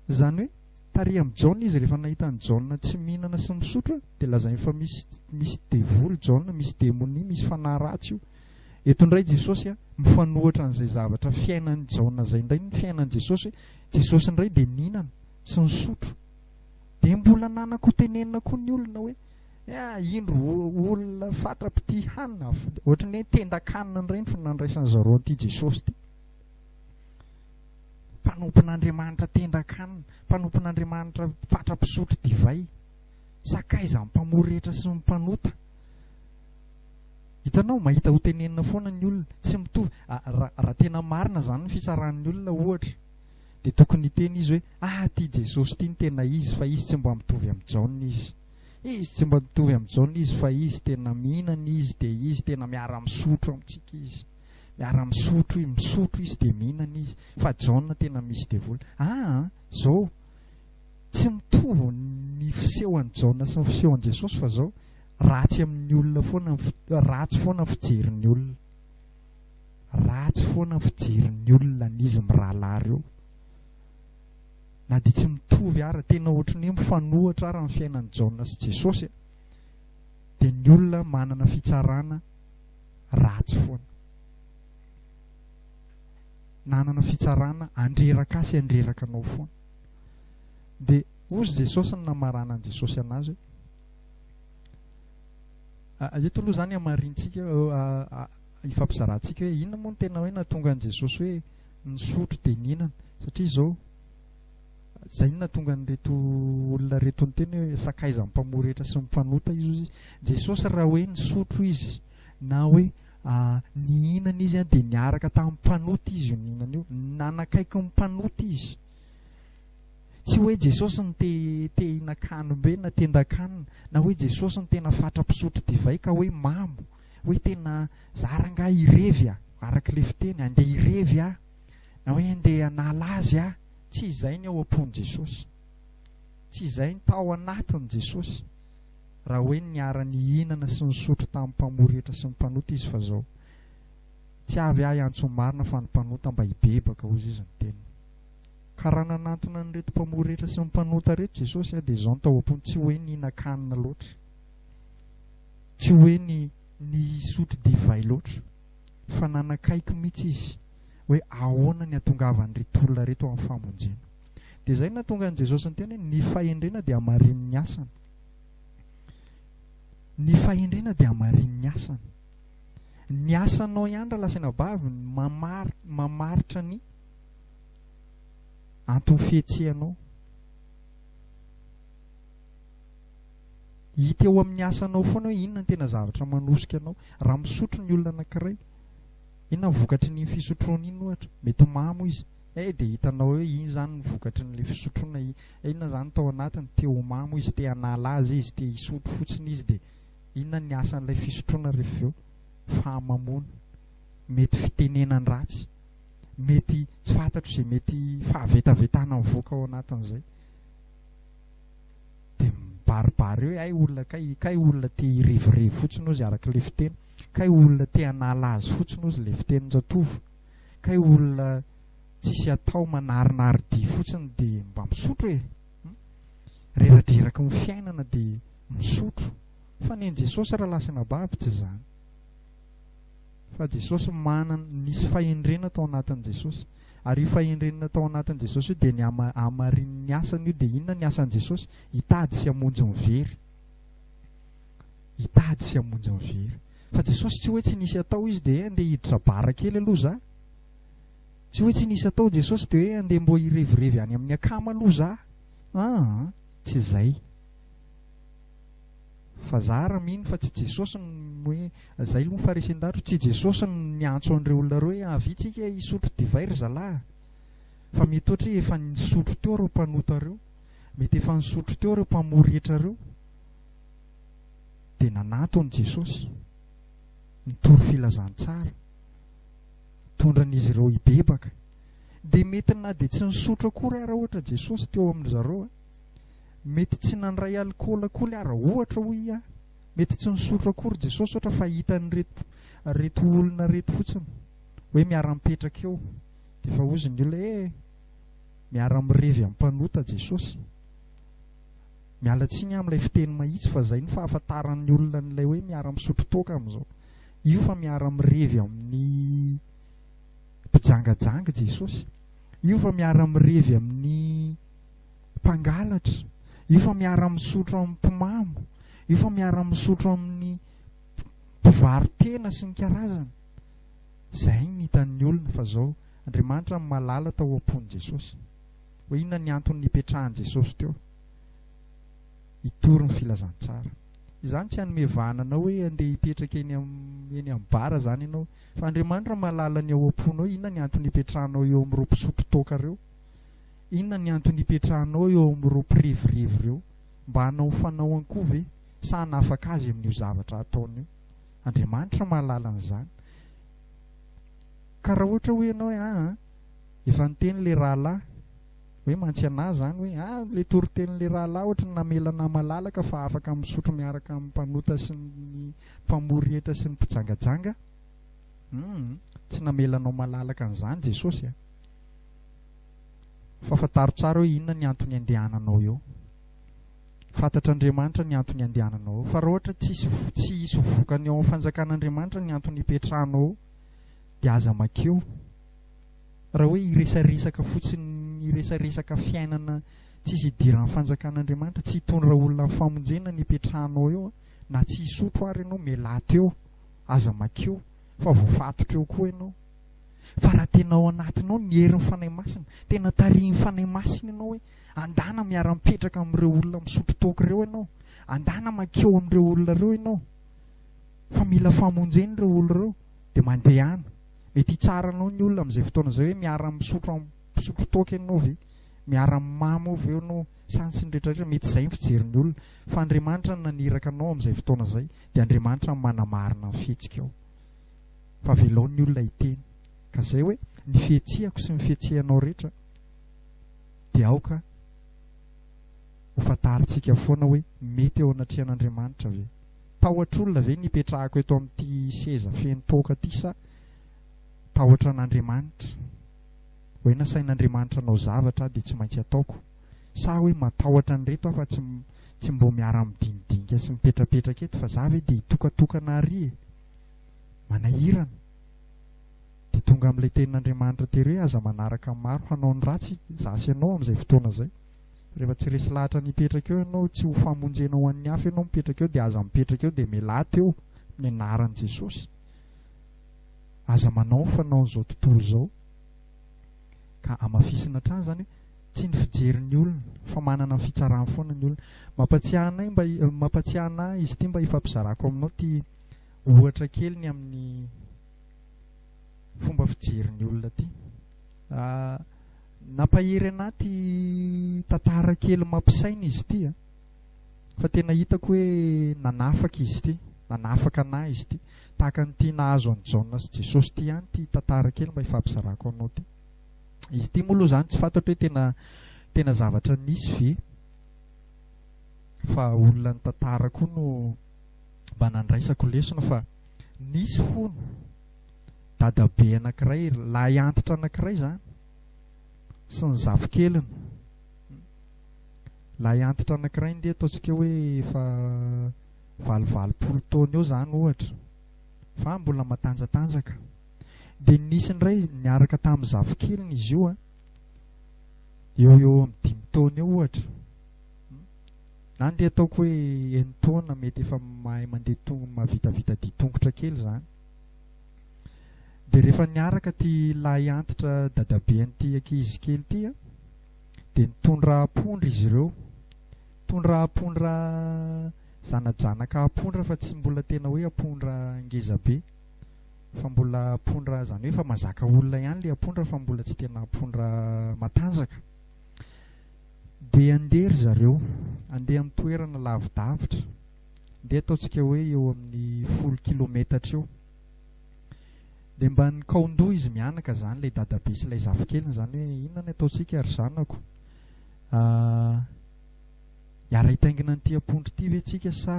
Zany hoe tary amin'ny Jaona izy rehefa nahita ny Jaona tsy mihinana sy misotro dia lazainy fa misy devoly Jaona, misy démonie, misy fanahy ratsy io. Eto indray Jesosy mifanohitra an'izay zavatra fiainan'ny Jaona izay indray ny fiainan'i Jesosy hoe Jesosy indray dia nihinana sy nisotro. Dia mbola nanako tenenina koa ny olona hoe indro olona fatrapity hanina, ohatran'ny hoe tendan-kanina ireny fa nandraisan'ny zareo an'ity Jesosy ty. Mpanompon'Andriamanitra tendan-kanina, mpanompon'Andriamanitra fatrapisotro divay, sakaiza mpamoretra sy mpanota. Hitanao, mahita ho tenenina foana ny olona, tsy mitovy. Raha tena marina zany ny fitsaran'ny olona ohatra, dia tokony hiteny izy hoe ty Jesosy ty ny tena izy, fa izy tsy mba mitovy amin'ny Jaona izy. Izy tsy mba mitovy amin'ny Jaona izy, fa izy tena mihinana izy, dia izy tena miara-misotro amintsika izy. Miara-misotro, misotro izy dia mihinana izy. Fa Jaona tena misy devoly. Zao tsy mitovy ny fisehoan'ny Jaona sy ny fisehoan'i Jesosy, fa zao ratsy amin'ny olona foana, ratsy foana fijerin'ny olona. Ratsy foana fijerin'ny olona n'izy mirahalahy eo. Na dia tsy mitovy ara, tena ohatrany hoe mifanohitra ara amin'ny fiainan'ny Jaona sy Jesosy, dia ny olona manana fitsarana ratsy foana. Nanana fitsarana andreraka sy andreraka anao foana. Dia ozy Jesosy ny namarana an'i Jesosy anazy eto aloha zany hamarintsika, ifampizarantsika hoe inona moa no tena hoe nahatonga an'i Jesosy hoe nisotro dia nihinana. Satria izao zay no nahatonga an'ireto olona reto ny teny hoe sakaiza mpamoretra sy mpanota izy. Jesosy raha hoe nisotro izy na hoe nihinana izy dia niaraka tamin'ny mpanota izy io nihinana io, nanakaiky ny mpanota izy. Tsy hoe Jesosy ny te hihinan-kanina be na tendan-kanina, na hoe Jesosy ny tena fatrapisotro divay ka hoe mamo, hoe tena zaranga irevy araka le fiteny, andeha irevy na hoe andeha hanala azy tsy izay ny ao am-pon'i Jesosy, tsy izay ny tao anatin'i Jesosy. Raha hoe niara-ny hihinana sy nisotro tamin'ny mpamoretra sy ny mpanota izy, fa zao tsy avy antso marina fa ny mpanota mba hibebaka hozy izy ny teny. Ka raha nanantona nyreto mpamoretra sy ny mpanota reto Jesosy dia izao ny tao am-pony, tsy hoe nihinan-kanina loatra, tsy hoe nisotro divay loatra, fa nanakaiky mihitsy izy hoe ahoana ny hatongavan'ireto olona reto amin'ny famonjena. Dia izay nahatonga an'i Jesosy ny teny hoe ny fahendrena dia hamarin'ny asany. Ny fahendrena dia hamarin'ny asany. Ny asanao ihany raha lasaina bavy mamaritra ny antony fihetsehanao. Hita eo amin'ny asanao foana hoe inona ny tena zavatra manosika anao. Raha misotro ny olona anankiray, inona ny vokatry ny fisotroana iny ohatra? Mety mamo izy, dia hitanao hoe iny zany ny vokatry n'ilay fisotroana. Inona zany tao anatiny? Te ho mamo izy, te hanala azy izy, te hisotro fotsiny izy. Dia inona ny asan'ilay fisotroana rehefa eo? Fahamamoana, mety fitenenany ratsy, mety tsy fantatro izay mety fahavetavetana mivoaka ao anatin'izay. Dia mibaribary hoe olona kay olona te hirevirevy fotsiny ozy araka le fiteny, kay olona te hanala azy fotsiny ozy le fitenin-jatovo, kay olona tsisy atao manarinary-dy fotsiny dia mba misotro reradreraka ny fiainana dia misotro. Fa ny Jesosy raha lasana bavy tsy zany, fa Jesosy nisy fahendrena tao anatin'i Jesosy, ary io fahendrenana tao anatin'i Jesosy io dia ny hamarin'ny asany io. Dia inona ny asan'i Jesosy? Hitady sy hamonjy mivery, hitady sy hamonjy mivery. Fa Jesosy tsy hoe tsy nisy atao izy dia andeha hiditra bara kely aloha za, tsy hoe tsy nisy atao Jesosy dia hoe andeha mbo hirevirevy any amin'ny akama aloha za. Tsy izay. Fa za raha mino fa tsy Jesosy hoe zay aloha farisean-daro, tsy Jesosy ny antso an'ireo olona reo hoe avitsika hisotro divay ry zalahy. Fa mety ohatra efa nisotro teo ireo mpanota reo, mety efa nisotro teo ireo mpamoretra reo, dia nanatony Jesosy nitory filazantsara, tondran'izy ireo hibebaka. Dia mety na dia tsy nisotro akory raha ohatra Jesosy teo amin'izareo, mety tsy nandray alikaola koa le ara ohatra hoy mety tsy nisotro akory Jesosy ohatra fa hitany reto olona reto fotsiny hoe miara-mipetraka eo dia efa ozy ny olona miara-mirevy amin'ny mpanota Jesosy. Miala tsiny amin'ilay fiteny mahitsy fa zay ny fahafantaran'ny olona n'ilay hoe miara-misotro toaka amin'izao. Io fa miara-mirevy amin'ny mpijangajanga Jesosy. Io fa miara-mirevy amin'ny mpangalatra. Io fa miara-misotro amin'ny mpimamo. Io fa miara-misotro amin'ny mpivarotena sy ny karazany. Zay ny hitan'ny olona fa zao Andriamanitra malala tao am-pony Jesosy. Hoe inona ny antony nipetrahan Jesosy teo? Hitory ny filazantsara. Izany tsy hanome vanana hoe andeha hipetraka eny amin'ny bara zany ianao. Fa Andriamanitra malala ny ao am-ponao. Inona ny antony hipetrahanao eo amin'ireo mpisotro toaka ireo? Inona ny antony hipetrahanao eo amin'ireo mpirevirivo ireo? Mba hanao fanaohany koa ve? Sa hanafaka azy amin'io zavatra ataony io? Andriamanitra malala an'izany. Ka raha ohatra hoe ianao efa niteny le rahalahy hoe mantsy anazy zany hoe le toriteny le rahalahy ohatra ny namelana malalaka fa afaka misotro miaraka amin'ny mpanota sy ny mpamory heta sy ny mpijangajanga. Tsy namelanao malalaka an'izany Jesosy a. Fafantaro tsara hoe inona ny antony andehananao eo. Fantatr'Andriamanitra ny antony andehananao eo. Fa raha ohatra tsy hisy vokany ao amin'ny fanjakan'Andriamanitra ny antony hipetrahanao dia aza makeo. Raha hoe iresaresaka fotsiny, iresaresaka fiainana tsisy idiran'ny fanjakan'Andriamanitra, tsy hitondra olona amin'ny famonjena ny hipetrahanao eo, na tsy hisotro ary ianao mialato eo, aza makeo fa voafatotra eo koa ianao. Fa raha tena ao anatinao ny herin'ny fanahy masina, tena tarihin'ny fanahy masina ianao hoe andana miara-mipetraka amin'ireo olona misotro toaka ireo ianao, andana makeo amin'ireo olona ireo ianao, fa mila famonjena ireo olona ireo dia mandehana. Mety hitsaranao ny olona amin'izay fotoana izay hoe miara-misotro toaka ianao ve, miara-mamo ve ianao, sansy ny rehetrarehetra. Mety izay ny fijerin'ny olona, fa Andriamanitra naniraka anao amin'izay fotoana izay dia Andriamanitra manamarina ny fihetsika ao. Fa velao ny olona hiteny ka zay hoe ny fihetsihako sy ny fihetsehanao rehetra dia aoka ho fantarintsika foana hoe mety eo anatrehan'Andriamanitra ve. Tahotr'olona ve nipetrahako eto amin'ity seza feno toaka ity sa tahotra an'Andriamanitra? Hoe nasain'Andriamanitra anao zavatra dia tsy maintsy ataoko, sa hoe matahotra an'ireto aho fa tsy mbo miara-midinidinika sy mipetrapetraka eto fa za ve dia hitokatokana ary manahirana. Dia tonga amin'ilay tenin'Andriamanitra tery hoe aza manaraka maro hanao ny ratsy zasy ianao amin'izay fotoana izay. Rehefa tsy resy lahatra nipetraka eo ianao, tsy ho famonjena ho an'ny hafa ianao mipetraka eo, dia aza mipetraka eo dia mialato eo ny anaran'i Jesosy. Aza manao fanao izao tontolo izao ka amafisina hatrany zany tsy ny fijerin'ny olona fa manana ny fitsarany foana ny olona. Mampatsiahana izy ity mba hifampizarako aminao ty ohatra kely ny amin'ny fomba fijerin'ny olona ty. Nampahery anaty tantara kely mampisaina izy ity fa tena hitako hoe nanafaka izy ity, nanafaka anahy izy ity, tahaka nyty nahazo an'i Jaona sy Jesosy ty ihany ty tantara kely mba hifampizarako aminao ty. Izy ity moa aloha zany tsy fantatra hoe tena zavatra nisy ve, fa olona ny tantara koa no mba nandraisako lesona. Fa nisy hono dadabe anankiray, lahy antitra anankiray zany sy ny zafikeliny. Lahy antitra anankiray ndeha ataontsika hoe efa 20 taona eo zany ohatra, fa mbola matanjatanjaka. Dia nisy ndray niaraka tamin'ny zafikeliny izy io eo amin'ny 5 taona eo ohatra, na ndeha ataoko hoe 9 taona, mety efa mahay mandeha mavitavita ditongotra kely zany. Dia rehefa niaraka ty lahy antitra dadabe an'ity ankizy kely ty dia nitondra apondra izy ireo, nitondra apondra zanajanaka apondra fa tsy mbola tena hoe apondra ngezabe, fa mbola apondra zany hoe fa mazaka olona ihany le apondra fa mbola tsy tena apondra matanjaka. Dia andery zareo, andeha amin'ny toerana lavidavitra, ndeha ataontsika hoe eo amin'ny 10 kilometatra eo. Dia mba nikaondoha izy mianaka zany ilay dadabe sy ilay zafikeliny zany hoe inona ny ataontsika ry zanako, Iara hitaingina n'ity ampondra ity ve tsika sa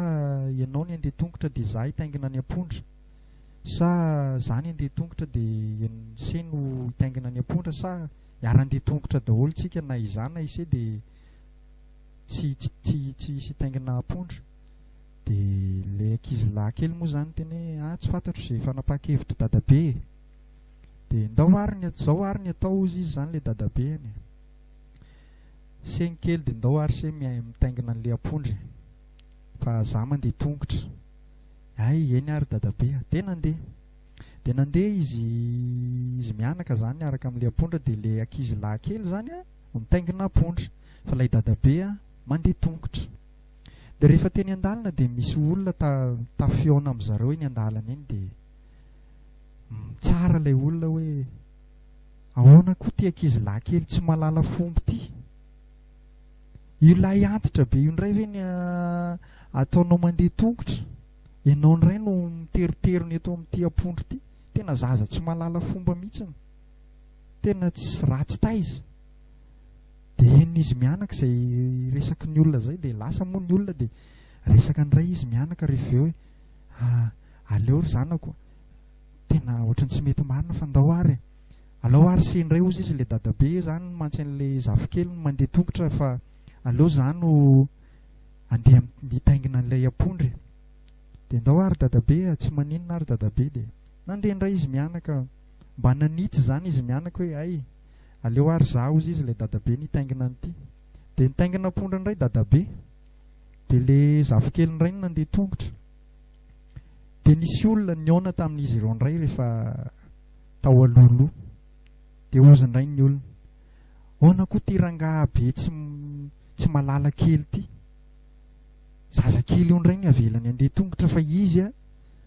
ianao ny andeha tongotra dia za hitaingina ny ampondra, sa za ny andeha tongotra dia se no hitaingina ny ampondra, sa iara andeha tongotra daholo tsika na izana ise dia tsy hitaingina ampondra. Dia le ankizilahy kely moa zany teny hoe tsy fantatro izay fanapahan-kevitry dadabe. Dia zao ary ny atao izy zany le dadabe any. Seny kely dia ndao ary se mitaingina an'le ampondra fa za mandeha tongotra. Ay eny ary dadabe, dia nandeha izy mianaka zany miaraka amin'le ampondra. Dia le ankizilahy kely zany mitaingina ampondra fa ilay dadabe mandeha tongotra. Dia rehefa teny an-dalana dia misy olona tafiona amin'izareo eny an-dalana eny. Dia tsara ilay olona hoe ahoana koa ty ankizilahy kely tsy mahalala fomba ty, io lahy antitra be io indray ve ny ataonao mandeha tongotra, ianao indray no miteriterony eto amin'ity ampondra ty, tena zaza tsy mahalala fomba mihitsiny, tena tsy ratsy taiza. Dia en'izy mianaka izay resaky ny olona zay. Dia lasa moa ny olona dia resaka indray izy mianaka rehefa hoe aleo ry zanako, tena ohatrany tsy mety marina fa ndao ary aleo ary se indray ozy izy le dadabe zany mantsy an'le zafikely mandeha tongotra fa aleo za no andeha hitaingina an'ilay ampondra. Dia ndao ary dadabe, tsy maninona ary dadabe. Dia nandeha indray izy mianaka, mba nanitsy zany izy mianaka hoe ay aleo ary za ozy izy le dadabe nitaingina an'ity. Dia nitaingina ampondra indray dadabe. Dia le zafikely indray nandeha tongotra. Dia nisy olona niona tamin'izy ireo indray rehefa tao alolo. Dia ozy indray ny olona, ahoana koa ty rangahy be tsy malala kely ty, zazakely io indray ny avelany andeha tongotra fa izy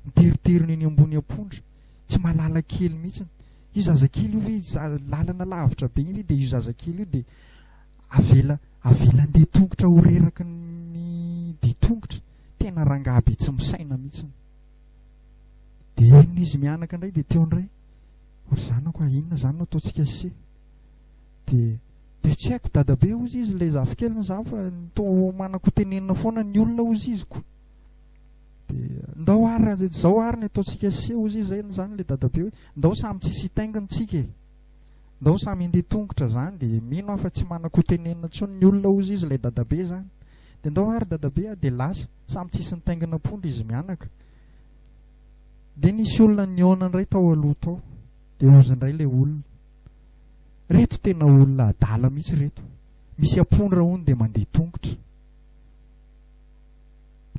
miteriterony eny ambony ampondra, tsy malala kely mihitsiny. Io zazakely io ve lalana lavitra be iny ve dia io zazakely io dia avela andeha tongotra ho reraky ny dia tongotra, tena rangahy be tsy misaina mihitsiny. Dia iny izy mianaka indray dia teo indray, ry zanako inona zany no ataontsika se? Dia tsy haiko dadabe ozy izy le zafikeliny za fa to manako tenenina foana ny olona ozy izy ko. Dia ndao ary zao ary ny ataontsika se ozy izy zany le dadabe hoe ndao samy tsisy hitaingina tsika e, ndao samy andeha tongotra zany. Dia mino aho fa tsy manako tenenina intsony ny olona ozy izy le dadabe zany. Dia ndao ary dadabe dia lasa samy tsisy nitaingina ampondra izy mianaka. Dia nisy olona niona indray tao aloha tao. Dia ozy indray le olona, reto tena olona adala mihitsy reto, misy ampondra hony dia mandeha tongotra,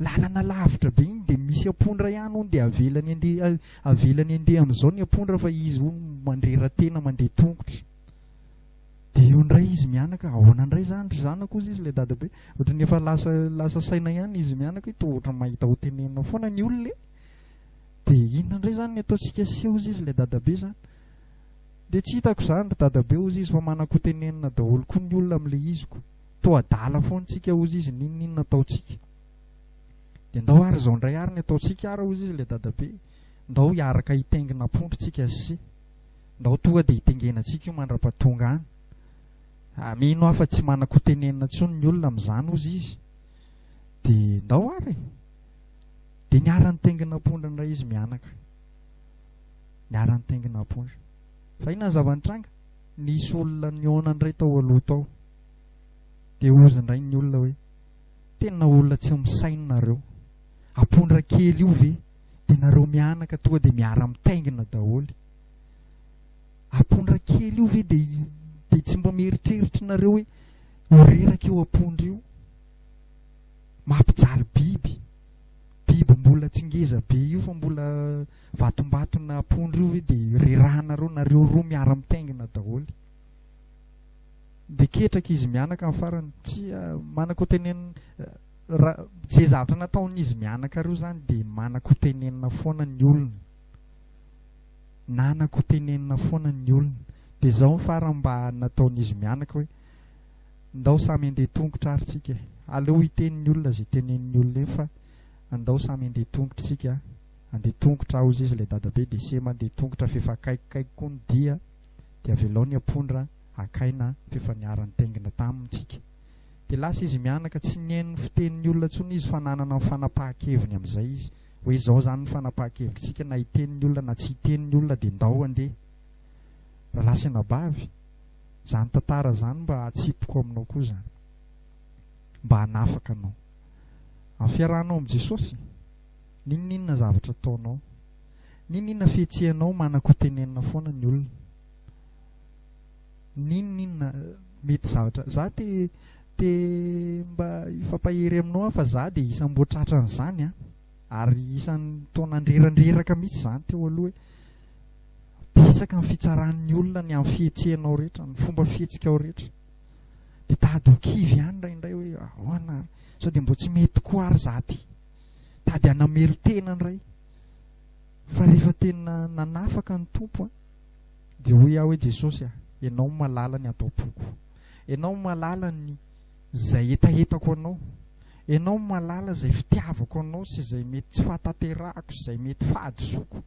lalana lavitra be iny dia misy ampondra ihany hony dia avelany andeha amin'izao ny ampondra fa izy hony mandrera-tena mandeha tongotra. Dia io indray izy mianaka, ahoana indray zany ry zanako ozy izy le dadabe, ohatrany efa lasa saina ihany izy mianaka hoe to ohatrany mahita ho tenenina foana ny olona. Dia inona indray zany ny ataontsika se ozy izy le dadabe zany? Dia tsy hitako zany ry dadabe ozy izy fa manako tenenina daholo koa ny olona amin'le iziko, to adala foana tsika ozy izy, ninona ataontsika? Dia ndao ary zao indray ary ny ataontsika ary ozy izy le dadabe, ndao hiaraka hitaingina ampondra tsika se, ndao tonga dia hitaingenantsika io mandra-pahatonga any. Mino afa tsy manako tenenina intsony ny olona amin'izany ozy izy. Dia ndao ary dia niara nitaingina ampondra indray izy mianaka, niara nitaingina ampondra. Fa inona ny zava-nitranga? Nisy olona niona indray tao aloha tao. Dia ozy indray ny olona hoe tena olona tsy misaina nareo, ampondra kely io ve dia nareo mianaka tonga dia miara mitaingina daholo, ampondra kely io ve dia tsy mba mieritreritra nareo hoe horeraka io ampondra io, mampijaly biby mbola tsy ngeza be io fa mbola vatombatona ampondra io ve dia rerahanareo nareo roa miara mitaingina daholo. Dia ketraka izy mianaka amin'ny farany, tsy manako tenenina zay zavatra nataon'izy mianaka reo zany dia manako tenenina foana ny olona, nanako tenenina foana ny olona. Dia zao farany mba nataon'izy mianaka hoe ndao samy andeha tongotra ary tsika, aleo hitenin'ny olona zay tenenin'ny olona fa andao samy andeha tongotra tsika, andeha tongotra ozy izy le dadabe. Dia se mandeha tongotra fefa akaikikaiky koa ny dia avelao ny ampondra akaina fefa niara nitaingina tamintsika. dia lasa izy mianaka tsy nihain'ny fitenin'ny olona tsony izy fa nanana ny fanapahan-keviny amin'izay izy hoe izao zany ny fanapahan-kevitritsika na hitenin'ny olona na tsy hitenin'ny olona dia ndao andeha. Raha lasa nabavy zany tantara zany mba hatsipoko aminao koa zany, mba hanafaka anao amin'ny fiarahanao amin'i Jesosy. Ninninona zavatra ataonao, ninninona fihetsehanao manako tenenina foana ny olona, ninninona mety zavatra za te mba ifampahery aminao fa za dia isan'ny mbo tratran'izany ary isan'ny taonandrerandreraka mihitsy zany teo aloha hoe betsaka ny fitsaran'ny olona ny amin'ny fihetsehanao rehetra, ny fomba fihetsika rehetra. Dia tady ho kivy ihany indraindray hoe ahoana sao dia mbo tsy mety koa ary zaty, tady hanamero tena indray. Fa rehefa tena nanafaka ny tompo dia hoe aho hoe Jesosy ianao malala ny ataopoko, ianao malala ny izay etaetako anao, ianao malala izay fitiavako anao sy izay mety tsy fahatanterahako, izay mety fahadisoko.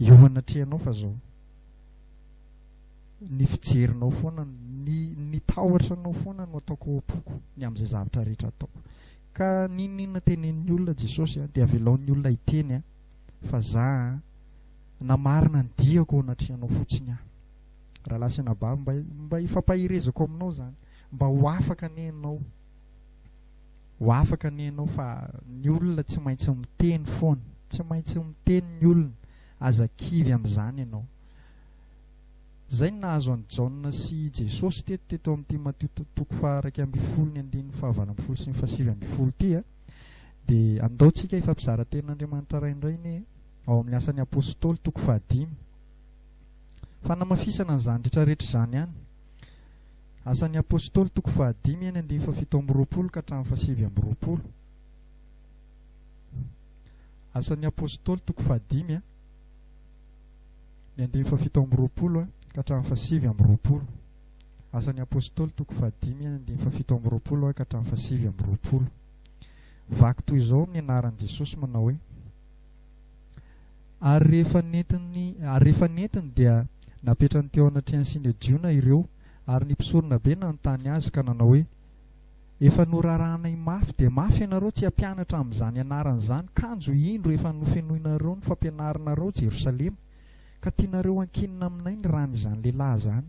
Eo anatrehanao fa zao ny fijerinao foana, ny tahotra-nao foana no ataoko apoko ny amin'izay zavatra rehetra ataoko. Ka ninninona tenen'ny olona Jesosy dia avelaon'ny olona hiteny fa za namarina ny diako ao anatrehanao fotsiny raha lasa nabavy mba hifampahirezako aminao zany, mba ho afaka nenao, ho afaka nenao fa ny olona tsy maintsy miteny foana, tsy maintsy miteny ny olona, aza kivy amin'izany ianao. Zay no nahazo an'i Jaona sy Jesosy teto amin'ity Mateo toko 2:9-20 sy 7:20 ity dia andaontsika ifampizaran-tenin'Andriamanitra raindray ao amin'ny asan'ny apôstôly toko 5. Fanamafisana an'izany rehetrarehetra izany ihany. Asan'ny apôstôly toko 5:7-20 ka hatramin'ny 7:20. Asan'ny apôstôly toko 5:7-20 ka hatramin'ny 7:20. Asan'ny apôstôly toko 5:7-20 ka hatramin'ny 7:20. Vaky toy izao ny anaran'i Jesosy manao hoe ary rehefa nentiny dia napetrany teo anatrehan'ny Sinedriona ireo ary ny mpisorona be nanontany azy ka nanao hoe efa noraranay mafy dia mafy ianareo tsy hampianatra amin'izany anaran'izany, kanjo indro efa nofenoinareo ny fampianaranareo Jerosalema ka tianareo ankinina aminay ny ran'izany lehilahy zany.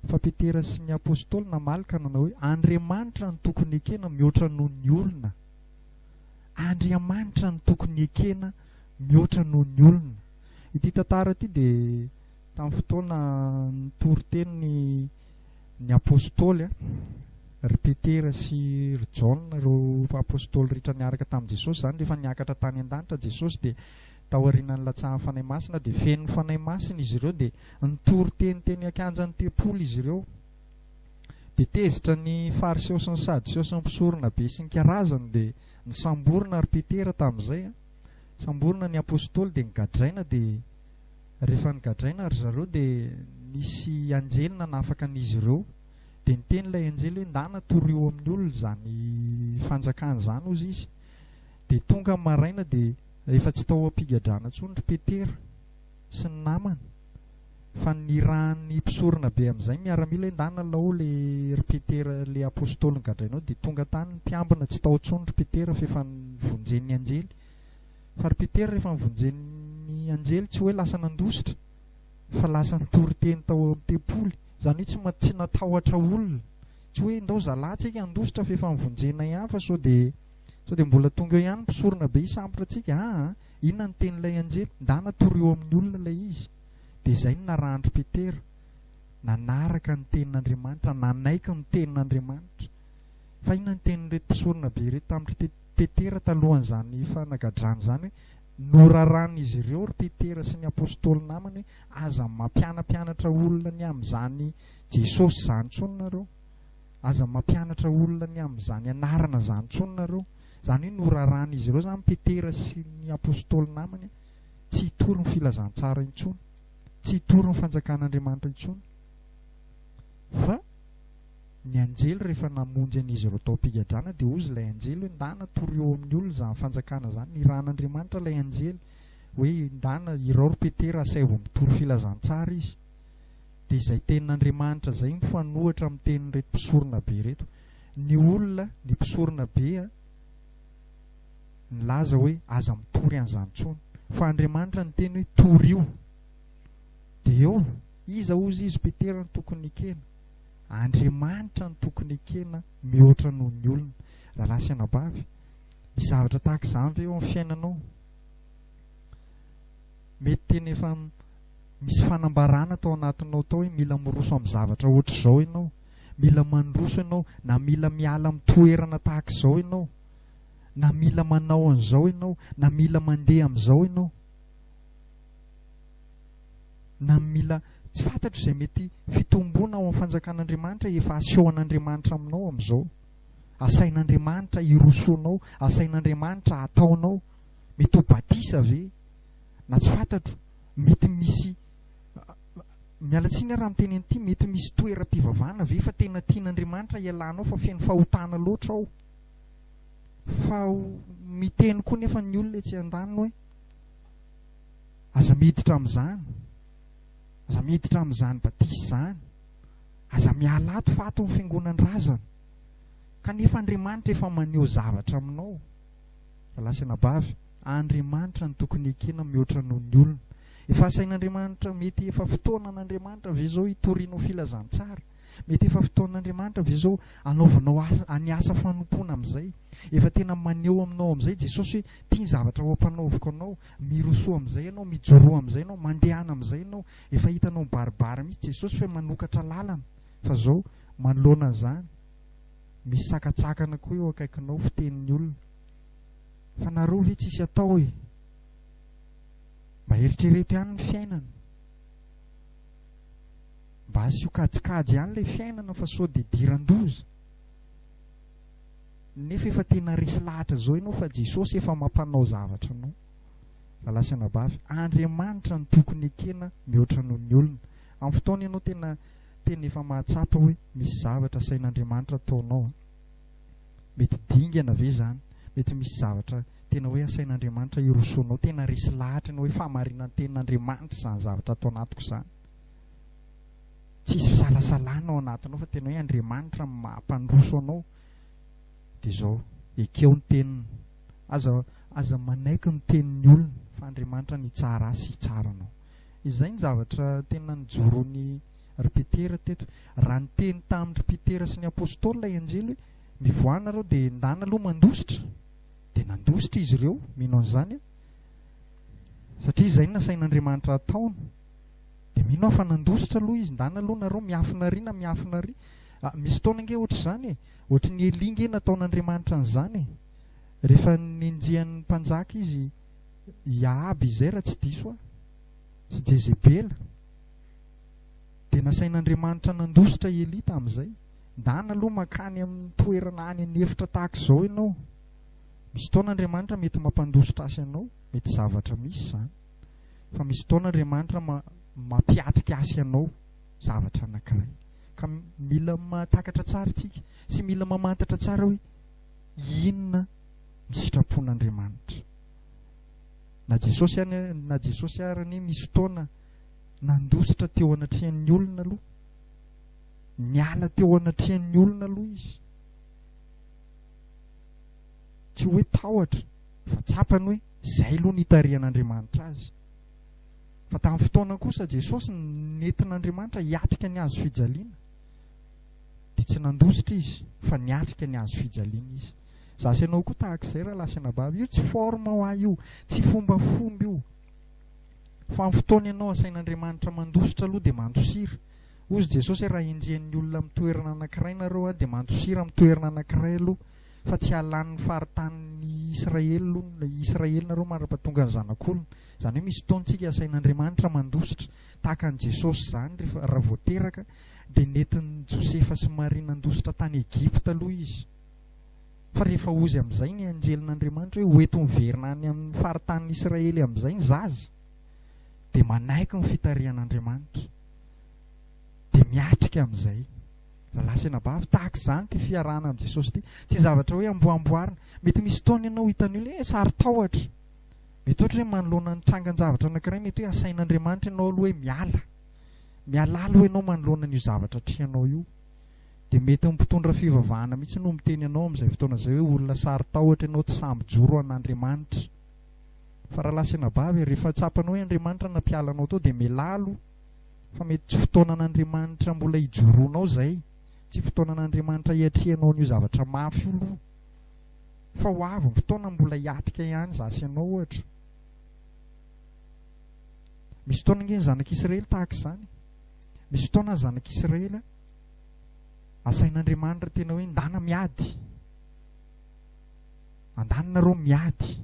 Fa Petera sy ny apôstôly namaly ka nanao hoe Andriamanitra ny tokony ekena mihoatra noho ny olona, Andriamanitra ny tokony ekena mihoatra noho ny olona. Ity tantara ity dia tamin'ny fotoana nitory-teny ny apôstôly ry Petera sy ry Jaona, ireo apôstôly rehetra niaraka tamin'i Jesosy zany rehefa niakatra tany an-danitra Jesosy dia taorian'ny latsahan'ny fanahy masina dia feno fanahy masina izy ireo dia nitory-teny teny akanjan'ny tempoly izy ireo. Dia tezitra ny fariseo sy ny sadoseo sy ny mpisorona be sy ny karazany dia nisamborona ry Petera tamin'izay. Samborona ny apôstôly dia nigadraina, dia rehefa nigadraina ry zareo dia nisy anjely nanafaka an'izy ireo dia niteny ilay anjely hoe ndana toroeo amin'ny olona zany fanjakana zany ozy izy. Dia tonga maraina dia efa tsy tao ampigadrana intsony ry Petera sy ny namany fa nirahan'ny mpisorona be amin'izay miaramila endana lao le ry Petera le apôstôly nigadrainao dia tonga tany ny mpiambina tsy tao intsony ry Petera fa efa nivonjen'ny anjely. Fa ry Petera rehefa nivonjen'ny anjely tsy hoe lasa nandositra fa lasa nitory-teny tao amin'ny tempoly, zany hoe tsy natahotra olona, tsy hoe ndao zalahy tsika andositra fa efa nivonjena ihany fa sao dia mbola tonga eo ihany mpisorona be hisambotra atsika inona ny tenin'ilay anjely, ndana tory eo amin'ny olona ilay izy. Dia izay no narahandry Petera, nanaraka ny tenin'Andriamanitra, nanaiky ny tenin'Andriamanitra. Fa inona ny tenin'ireto mpisorona be reto tamin'ny Petera talohan'izany fanagadrany zany hoe noraran'izy ireo ry Petera sy ny apôstôly namany hoe aza mampianampianatra olona ny amin'izany Jesosy zany tsony nareo, aza mampianatra olona ny amin'izany anarana zany tsony nareo. Zany hoe noraran'izy ireo zany Petera sy ny apôstôly namany tsy hitory ny filazantsara intsony, tsy hitory ny fanjakan'Andriamanitra intsony. Fa ny anjely rehefa namonjy an'izy ireo tao ampigadrana dia ozy ilay anjely hoe ndana tory eo amin'ny olona zany fanjakana zany, ny ran'Andriamanitra ilay anjely hoe ndana irao ry Petera asay vao mitory filazantsara izy. Dia izay tenin'Andriamanitra izay mifanohitra amin'ny tenin'ireto mpisorona be reto. ny olona ny mpisorona be nilaza hoe aza mitory an'izany tsony, fa Andriamanitra ny teny hoe tory io. Dia eo iza ozy izy Petera ny tokony ikena? Andriamanitra ny tokony ikena mihoatra noho ny olona. Rahalahy sy anabavy, misy zavatra tahaka izany ve eo amin'ny fiainanao? Mety tena efa misy fanambarana tao anatinao tao hoe mila miroso amin'ny zavatra ohatr'izao ianao, mila mandroso ianao, na mila miala amin'ny toerana tahaka izao ianao, na mila manao an'izao ianao, na mila mandeha amin'izao ianao, na mila tsy fantatro izay mety fitombona ao amin'ny fanjakan'Andriamanitra efa asehoan'Andriamanitra aminao amin'izao. Asain'Andriamanitra hirosonao, asain'Andriamanitra ataonao. Mety ho batisa ve? Na tsy fantatro, mety misy mialatsiny raha miteny an'ity, mety misy toeram-pivavahana ve fa tena tian'Andriamanitra ialanao fa feno fahotana loatra ao. Fa miteny koa nefa ny olona etsy an-daniny hoe aza miditra amin'izany, aza miditra amin'izany batisa izany, aza miala ato fa ato ny fiangonan-drazana. Kanefa Andriamanitra efa maneho zavatra aminao. Rahalahy sy anabavy, Andriamanitra ny tokony ekena mihoatra noho ny olona. Efa asain'Andriamanitra, mety efa fotoanan'Andriamanitra ve zao hitorianao filazantsara? Mety efa fotoanan'Andriamanitra ve zao anaovanao asa fanompona amin'izay? Efa tena maneho aminao amin'izay Jesosy hoe tia zavatra ho ampanaoviko anao, miroso amin'izay ianao, mijoro amin'izay ianao, mandehana amin'izay ianao. Efa hitanao mibaribary mihitsy Jesosy fa manokatra lalana. Fa zao manoloana an'izany misy sakatsakana koa eo akaikinao fitenin'ny olona. Fa nareo ve tsisy atao e? Mba eritrereto ihany ny fiainana, mba asio kajikajy ihany ilay fiainana fa sao dia diran-doza. Nefa efa tena resy lahatra zao ianao fa Jesosy efa mampanao zavatra anao. Rahalahy sy anabavy, Andriamanitra ny tokony ekena mihoatra noho ny olona. Amin'ny fotoana ianao tena efa mahatsapa hoe misy zavatra asain'Andriamanitra ataonao. Mety dingana ve zany? Mety misy zavatra tena hoe asain'Andriamanitra hirosonao, tena resy lahatra ianao hoe fahamarinan'ny tenin'Andriamanitra izany zavatra atao anatiko izany. Tsisy fisalasalana ao anatinao fa tena hoe Andriamanitra mampandroso anao. Dia zao ekeo ny teniny, aza manaiky ny tenin'ny olona fa Andriamanitra ny tsara sy tsara anao. Izay ny zavatra tena nijoroan'ny ry Petera teto. Raha ny teny tamin'ny Petera sy ny apôstôly ilay anjely hoe mivoanareo dia ndana aloha mandositra, dia nandositra izy ireo mino an'izany, satria izay no nasain'Andriamanitra ataony. Dia mino fa nandositra aloha izy, ndana aloha nareo miafina ry na miafina ry. Misy fotoana nge ohatr'izany e, ohatry ny Elia nge nataon'Andriamanitra an'izany e. Rehefa nenjehan'ny mpanjaka izy Iaby izay raha tsy diso sy Jezebela, dia nasain'Andriamanitra nandositra Elia tamin'izay. Ndana aloha makany amin'ny toerana any an'efitra tahaka izao ianao. Misy fotoana Andriamanitra mety mampandositra azy ianao, mety zavatra misy izany. Fa misy fotoana Andriamanitra mampiatrika azy ianao zavatra anankiray. Ka mila mahatakatra tsara isika sy mila mamantatra tsara hoe inona ny sitrapon'Andriamanitra. Na Jesosy arany misy fotoana nandositra teo anatrehan'ny olona aloha, niala teo anatrehan'ny olona aloha izy. Tsy hoe tahotra fa tsapany hoe izay aloha nitarihan'Andriamanitra azy. Fa tamin'ny fotoana kosa Jesosy nentin'Andriamanitra hiatrika ny azo fijaliana, dia tsy nandositra izy fa niatrika ny azo fijaliana izy. Zasy ianao koa tahaka izay rahalahy sy anabavy, io tsy forma ho ahy io, tsy fombafomba io. Fa amin'ny fotoana ianao asain'Andriamanitra mandositra aloha dia mandosira. Ozy Jesosy raha enjehan'ny olona amin'ny toerana anankiray nareo dia mandosira amin'ny toerana anankiray aloha, fa tsy halan'ny faharitanin'ny Israely aloha, Israely nareo mara-pahatonga ny zanak'olona. Izany hoe misy fotoantsika asain'Andriamanitra mandositra tahaka ny Jesosy izany. Raha voateraka dia nentin'ny Josefa sy Maria nandositra tany Egipta aloha izy. Fa rehefa ozy amin'izay ny anjelin'Andriamanitra hoe hoeto miverina any amin'ny faritanin'ny Israely amin'izay ny zaza, dia manaiky ny fitarihan'Andriamanitra, dia miatrika amin'izay. Rahalahy sy anabavy, tahaka izany ty fiarahana amin'ny Jesosy ty, tsy zavatra hoe amboamboarina. Mety misy fotoana ianao hitan'ny olona sary tahotra, mety ohatra hoe manoloana ny trangan-javatra anankiray, mety hoe asain'Andriamanitra ianao aloha hoe miala aloha ianao manoloana n'io zavatra trianao io. dia mety mpitondra fivavahana mihitsy no miteny anao amin'izay fotoana izay hoe olona sary tahotra ianao tsy samby joro an'Andriamanitra. Fa raha lasina bavy rehefa tsapanao hoe Andriamanitra nampialanao tao dia milalo, fa mety tsy fotoanan'Andriamanitra mbola hijoroanao izay, tsy fotoanan'Andriamanitra hiatrehanao n'io zavatra mafy io aloha, fa ho avy ny fotoana mbola hiatrika ihany zasy ianao ohatra. Misy fotoana nge ny zanak'Israely tahaka izany. Misy fotoana ny zanak'Israely asain'Andriamanitra tena hoe ndana miady, andanareo miady,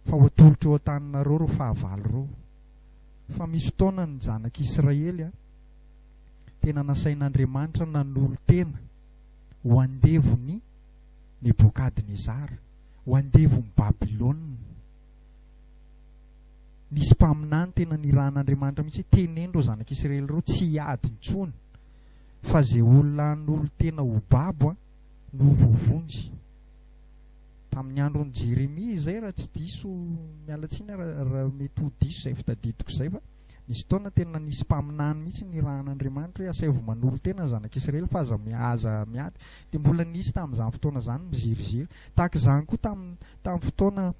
fa ho atolotra eo an-taninareo reo fahavalo reo. Fa misy fotoana ny zanak'Israely tena nasain'Andriamanitra nanolo tena ho andevony Nebokadnezara, ho andevony Babilôna. Nisy mpaminany tena niran'Andriamanitra mihitsy tenendro zanak'Israely reo tsy hiady intsony, fa zay olona n'olo tena ho babo no vovonjy. Tamin'ny andron'ny Jeremia izay raha tsy diso, mialatsiny raha mety ho diso izay fitadidiko izay, fa nisy fotoana tena nisy mpaminany mihitsy niran'Andriamanitra hoe asaivo manolo tena zanak'Israely fa aza miady. Dia mbola nisy tamin'izany fotoana izany miziriziry. Tahaka izany koa tamin'ny fotoana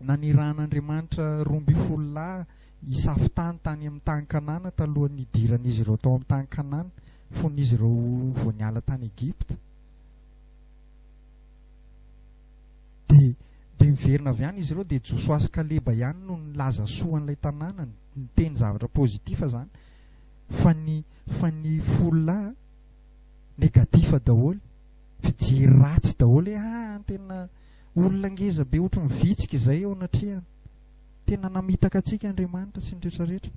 naniran'Andriamanitra 12 lahy hisafitany tany amin'ny tany Kanana talohan'ny idiran'izy ireo tao amin'ny tany Kanana, fon'izy ireo vao niala tany Egypte. Dia miverina avy any izy ireo, dia Joshua sy Kaleba ihany no nilaza soan'ilay tanàna, niteny zavatra pozitifa zany, fa ny folona negatifa daholo, fijery ratsy daholo hoe tena olona ngeza be ohatry ny vitsika izay eo anatrehana, tena namitaka antsika Andriamanitra sy ny rehetrarehetra.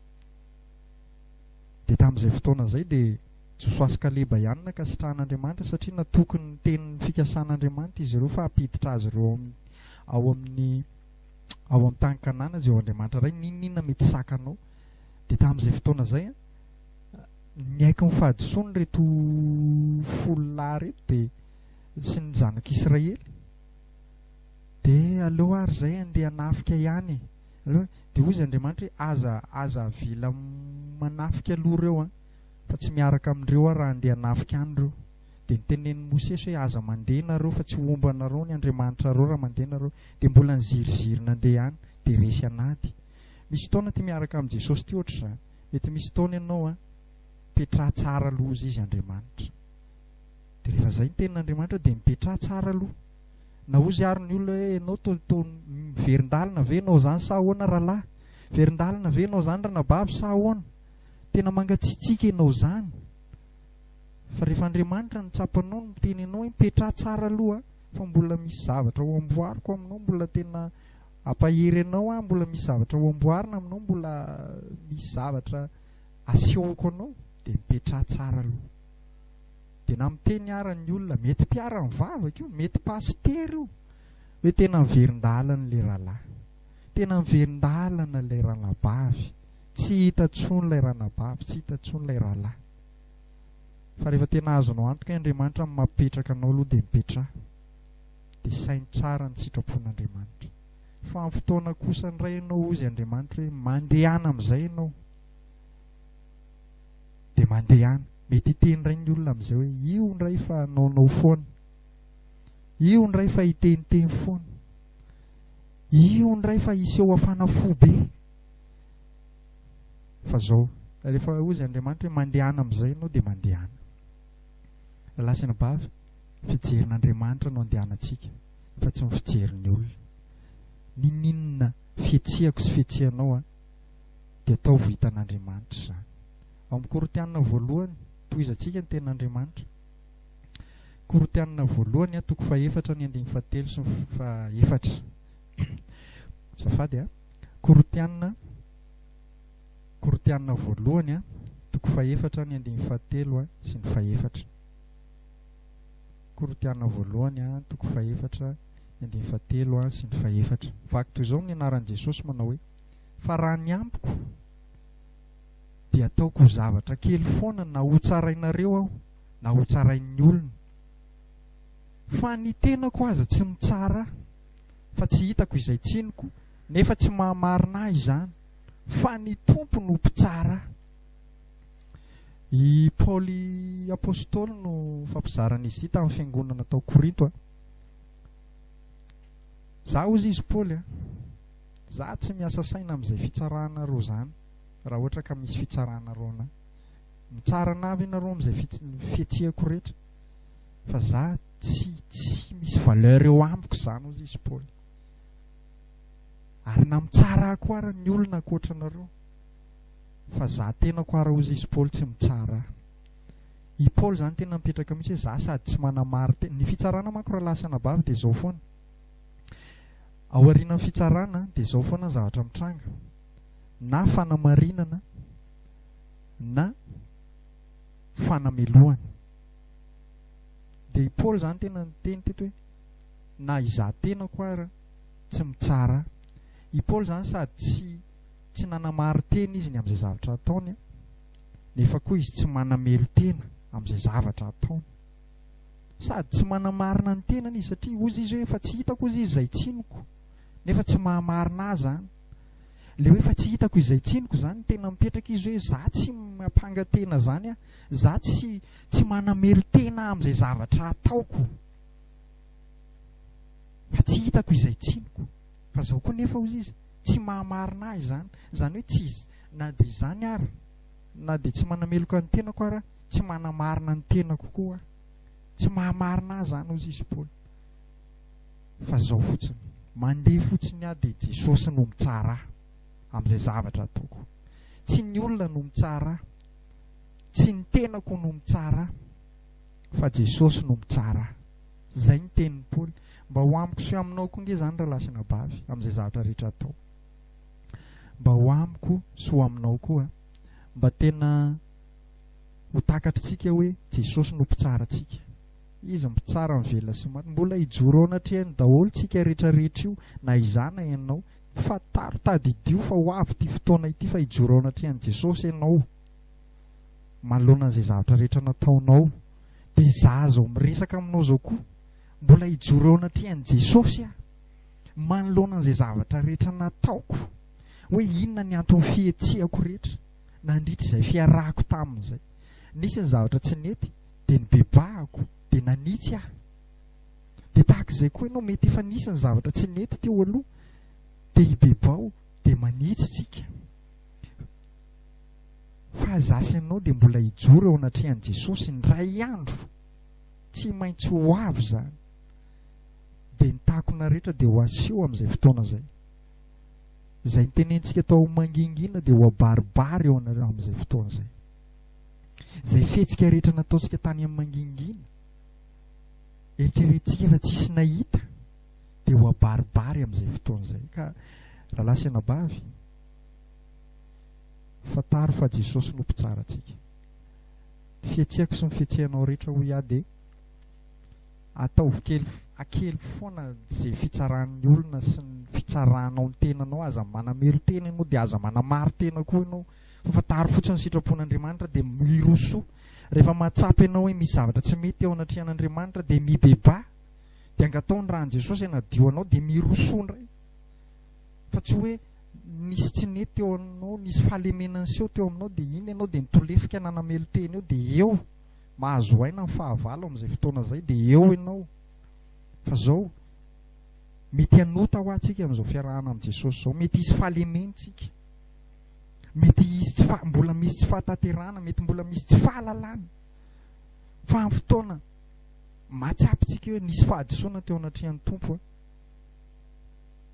Dia tamin'izay fotoana izay dia Joshua sy Kaleba ihany nakasitrahan'Andriamanitra, satria natokony ny tenin'ny fikasan'Andriamanitra izy ireo fa hampiditra azy ireo ao amin'ny tany Kanana zay ao Andriamanitra ray ninona mety sakanao. Dia tamin'izay fotoana izay niaiky ny fahadisoany reto fololahy reto dia sy ny zanak'Israely, dia aleo ary izay andeha hanafika ihany. Dia hoy izy Andriamanitra hoe aza avila manafika aloha reo fa tsy miaraka amin'ireo raha andeha hanafika any reo. Dia nitenen'i Mosesy hoe aza mandeha nareo fa tsy omba nareo ny Andriamanitra reo raha mandeha nareo. Dia mbola niziriziri nandeha any dia resy anady. Misy fotoana ty miaraka amin'i Jesosy ty ohatra izany, mety misy fotoana ianao mipetraha tsara aloha izy Andriamanitra. Dia rehefa izay ny tenin'Andriamanitra dia mipetraha tsara aloha. Na ozy ary ny olona hoe ianao to verin-dalina ve ianao izany sa ahoana rahalahy, verin-dalina ve ianao izany ranabavy sa ahoana, tena mangatsiatsika ianao izany. Fa rehefa Andriamanitra ny tsapanao no miteny ianao hoe mipetraha tsara aloha, fa mbola misy zavatra ho amboariko aminao, mbola tena ampahery anao mbola misy zavatra ho amboarina aminao, mbola misy zavatra asehoko anao, dia mipetraha tsara aloha. Dia na miteny aran'ny olona, mety mpiara mivavaka io, mety pastery io, hoe tena miverin-dalana ilay rahalahy, tena miverin-dalana ilay ranabavy, tsy hita tsony ilay ranabavy, tsy hita tsony ilay rahalahy. Fa rehefa tena azonao antoka Andriamanitra mapetraka anao aloha dia mipetraha, dia sainy tsara ny sitrapon'Andriamanitra. Fa amin'ny fotoana kosa ny ray ianao ozy Andriamanitra hoe mandehana amin'izay ianao, dia mandehana. Mety hiteny ray ny olona amin'izay hoe io ny ray fa naonao foana, io ny ray fa hiteniteny foana, io ny ray fa hiseho hafana fo be. Fa zao rehefa ozy Andriamanitra hoe mandehana amin'izay ianao dia mandehana. Lasina bavy, fijerin'Andriamanitra no andehanantsika, fa tsy ny fijerin'ny olona. Ninona fietsihako sy fietsehanao dia atao vitan'Andriamanitra izany. Ao amin'ny Korinthiana voalohany tohizantsika ny tenin'Andriamanitra. Korinthiana voalohany 4:7 sy 4. Zafady Korinthiana voalohany 4:7 sy 4. Korinthiana voalohany 4:7 sy 4. Vaky toy izao ny anaran'i Jesosy manao hoe fa raha ny ampiko dia ataoko ho zavatra kely foana na ho tsarainareo aho na ho tsarain'ny olona. Fa ny tenako aza tsy mitsara, fa tsy hitako izay tsinoko, nefa tsy mahamarina izany, fa ny tompo no mpitsara. I Paoly apôstôly no fampizaran'izy ity tamin'ny fiangonana tao Korinto a. Za ozy izy Paoly a, za tsy miasa saina amin'izay fitsarana reo zany, raha ohatra ka misy fitsarana reo na mitsara navy ianareo amin'izay fiatsiako rehetra, fa za tsy misy valeur eo amiko zany ozy izy Paoly. Ary na mitsara ako ara ny olona ankoatra anareo, fa za tena ko ara ozy izy Paoly tsy mitsara. I Paoly zany tena mipetraka mihitsy hoe za sady tsy manamary ny fitsarana manko raha lasana bavy dia zao foana. Ao aorian'ny fitsarana dia zao foana zavatra mitranga, na fanamarinana na fanamelohana. Dia i Paoly zany tena niteny teto hoe na iza tena ko ara tsy mitsara. I Paoly zany sady tsy nanamary tena izy ny amin'izay zavatra ataony, nefa koa izy tsy manamelo tena amin'izay zavatra ataony. Sady tsy manamarina ny tenany izy satria ozy izy hoe efa tsy hitako ozy izy izay tsinoko, nefa tsy mahamarina azy zany. Le hoe efa tsy hitako izay tsinoko zany tena mipetraka izy hoe za tsy mampanga tena zany a, za tsy manamelo tena amin'izay zavatra ataoko, fa tsy hitako izay tsinoko. Fa zao koa nefa ozy izy tsy mahamarina azy zany, zany hoe tsy na dia zany ary na dia tsy manameloka ny tenako ara, tsy manamarina ny tenako koa, tsy mahamarina azy zany ozy izy Paoly. Fa zao fotsiny, mandeha fotsiny aho dia Jesosy no mitsara amin'izay zavatra ataoko. Tsy ny olona no mitsara, tsy ny tenako no mitsara, fa Jesosy no mitsara. Zay ny tenin'ny Paoly. Mba ho amiko sy aminao koa nge zany raha lasina bavy amin'izay zavatra rehetra atao. Mba ho amiko sy ho aminao koa, mba tena ho takatritsika hoe Jesosy no mpitsara atsika. Izy mpitsara mivela sy maty, mbola hijoro ao anatrehany daholo tsika rehetrarehetra io, na izana ianao, fa tadidio fa ho avy ty fotoana ity fa hijoro ao anatrehany Jesosy ianao manoloana an'izay zavatra rehetra nataonao. Dia za zao miresaka aminao zao koa, mbola hijoro ao anatrehany Jesosy a, manoloana an'izay zavatra rehetra nataoko, hoe inona ny antony fihetsiako rehetra nandritra izay fiarahako tamin'izay. Nisy ny zavatra tsy nety dia nibebahako, dia nanitsy aho. Dia tahaka izay koa ianao mety efa nisy ny zavatra tsy nety teo aloha, dia hibebao dia manitsy tsika. Fa za sy ianao dia mbola hijoro ao anatrehany Jesosy ndray andro, tsy maintsy ho avy zany. Dia ny takona rehetra dia ho aseho amin'izay fotoana zay. Izay ny tenentsika tao mangingina dia ho abaribary eo amin'izay fotoana zay. Izay fihetsika rehetra nataontsika tany amin'ny mangingina, eritreretintsika fa tsisy nahita, dia ho abaribary amin'izay fotoana zay. Ka raha lasina bavy, fantaro fa Jesosy no mpitsara antsika. Fihetsiako sy ny fihetsehanao rehetra ho ia dia ataovy akely foana izay fitsaran'ny olona sy ny fitsaranao ny tenanao. Aza manamero tena ianao dia aza manamary tena koa ianao, fa fantaro fotsiny sitrapon'Andriamanitra dia miroso. Rehefa mahatsapa ianao hoe misy zavatra tsy mety ao anatrehan'Andriamanitra dia mibeba, dia angataony rahan'i Jesosy anadio anao dia miroso ndray. Fa tsy hoe nisy tsy nety teo aminao, nisy fahalemenany seho teo aminao dia iny ianao dia nitolefika nanamelo tena eo, dia eo mahazo aina ny fahavalo amin'izay fotoana izay, dia eo ianao. Fa zao mety hanota ho antsika amin'izao fiarahana amin'ny Jesosy zao, mety hisy fahalementsika, mety hisy mbola misy tsy fahatanterana, mety mbola misy tsy fahalalana, fa amin'ny fotoana mahatsapitsika hoe nisy fahadisoana teo anatrehan'ny Tompo,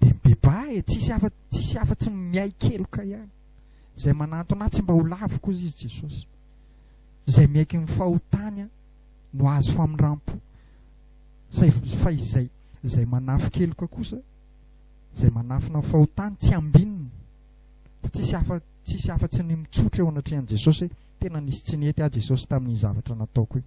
dia mibeba tsisy afa-tsy miay keloka ihany. Izay manantona tsy mba ho laviko ozy izy Jesosy, izay miaiky ny fahotany no azo famindrampo. Fa izay manafy keloka kosa, izay manafina ny fahotany tsy ambinina, fa tsisy afa-tsy ny mitsotra eo anatrehan'i Jesosy hoe tena nisy tsy nety aho Jesosy tamin'ny zavatra nataoko io,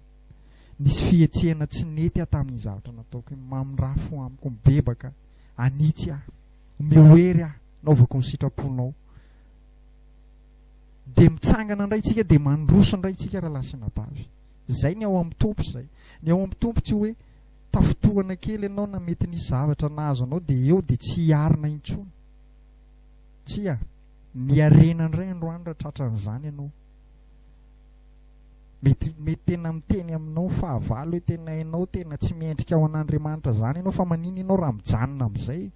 nisy fihetsehana tsy nety aho tamin'ny zavatra nataoko io, mamindrafo amiko, mibebaka, anitsy aho, mehoery aho, naovako ny sitraponao. Dia mitsangana indray tsika, dia mandroso indray tsika raha lasina bavy. Zay ny ao amin'ny Tompo zay. Ny ao amin'ny Tompo tsy hoe tafotoana kely ianao na mety nisy zavatra nahazo anao dia eo dia tsy hiarina intsony. Tsia, miarena indray androany raha tratran'izany ianao. mety tena miteny aminao fahavalo hoe tena ianao tena tsy miendrika ao an'Andriamanitra zany ianao, fa manino ianao raha mijanona amin'izay?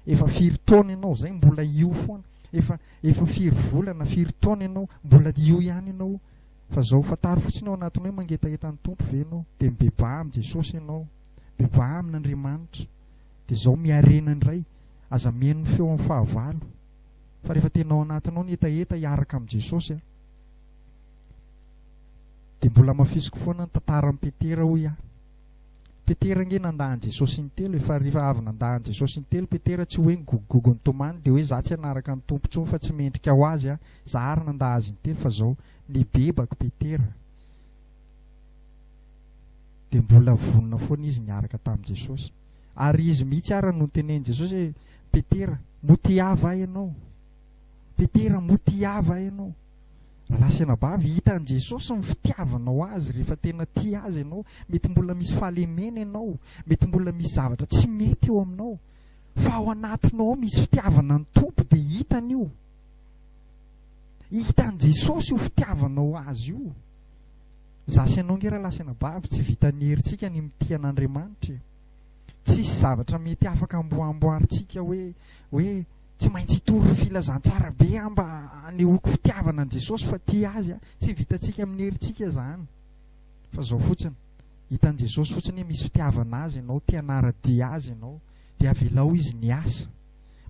Efa 4 taona ianao zay mbola io foana, efa 4 volana 4 taona ianao mbola io ihany ianao, fa zao fataro fotsiny ao anatiny hoe mangetaheta ny Tompo ve ianao? De mibeba amin'ny Jesosy ianao, beba amin'Andriamanitra, de zao miarena indray aza mihaino ny feo amin'ny fahavalo. Fa rehefa tena ao anatinao ny etaeta hiaraka amin'ny Jesosy de mbola mafisiko foana ny tantaran'i Petera hoy Petera nge nandahan Jesosy intelo, efa rehefa avy nandahan Jesosy intelo Petera tsy hoe gogogo ny tomany de hoe za tsy hanaraka ny Tompo tsony fa tsy mendrika ho azy za ary nandaha azy intelo, fa zao nibebaka Petera. De mbola vonona foana izy niaraka tamin'i Jesosy, ary izy mihitsy ara no tenen'i Jesosy hoe Petera moty ava ianao, Petera moty ava ianao. Lasena bavy hitan'i Jesosy ny fitiavanao azy rehefa tena tia azy ianao. Mety mbola misy fahalemena ianao, mety mbola misy zavatra tsy mety eo aminao, fa ao anatinao misy fitiavana ny Tompo de hitan'io, hitan'i Jesosy io fitiavanao azy io. Zasy ianao nge raha lasena bavy tsy vitan'ny herintsika ny mitia an'Andriamanitra. Tsisy zavatra mety afaka amboamboaritsika hoe tsy maintsy hitory filazantsara be mba anehoako fitiavana an Jesosy fa tia azy tsy vitantsika amin'ny herintsika zany. Fa zao fotsiny hitan'i Jesosy fotsiny misy fitiavana azy ianao, tia hanara-dia azy ianao, de avelao izy ny asa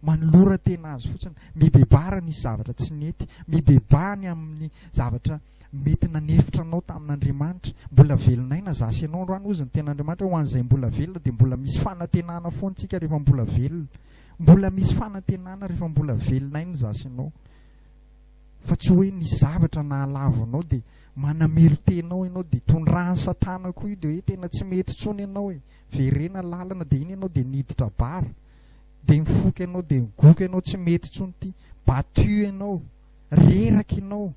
manolora tena azy fotsiny, mibebara ny zavatra tsy nety, mibebany amin'ny zavatra mety nanefitra anao tamin'Andriamanitra. Mbola velonaina zasy ianao androany ozy ny ten'Andriamanitra ho an'izay mbola velona, de mbola misy fanantenana foantsika rehefa mbola velona, mbola misy fanantenana rehefa mbola velonainy zasy ianao, fa tsy hoe ny zavatra nahalavo anao de manamelo tenao ianao de tondrahan'ny Satana koa io de hoe tena tsy mety tsony ianao verena lalana de iny ianao de niditra bara, de mifoka ianao de migoka ianao, tsy mety tsony ty, battu ianao, reraka ianao,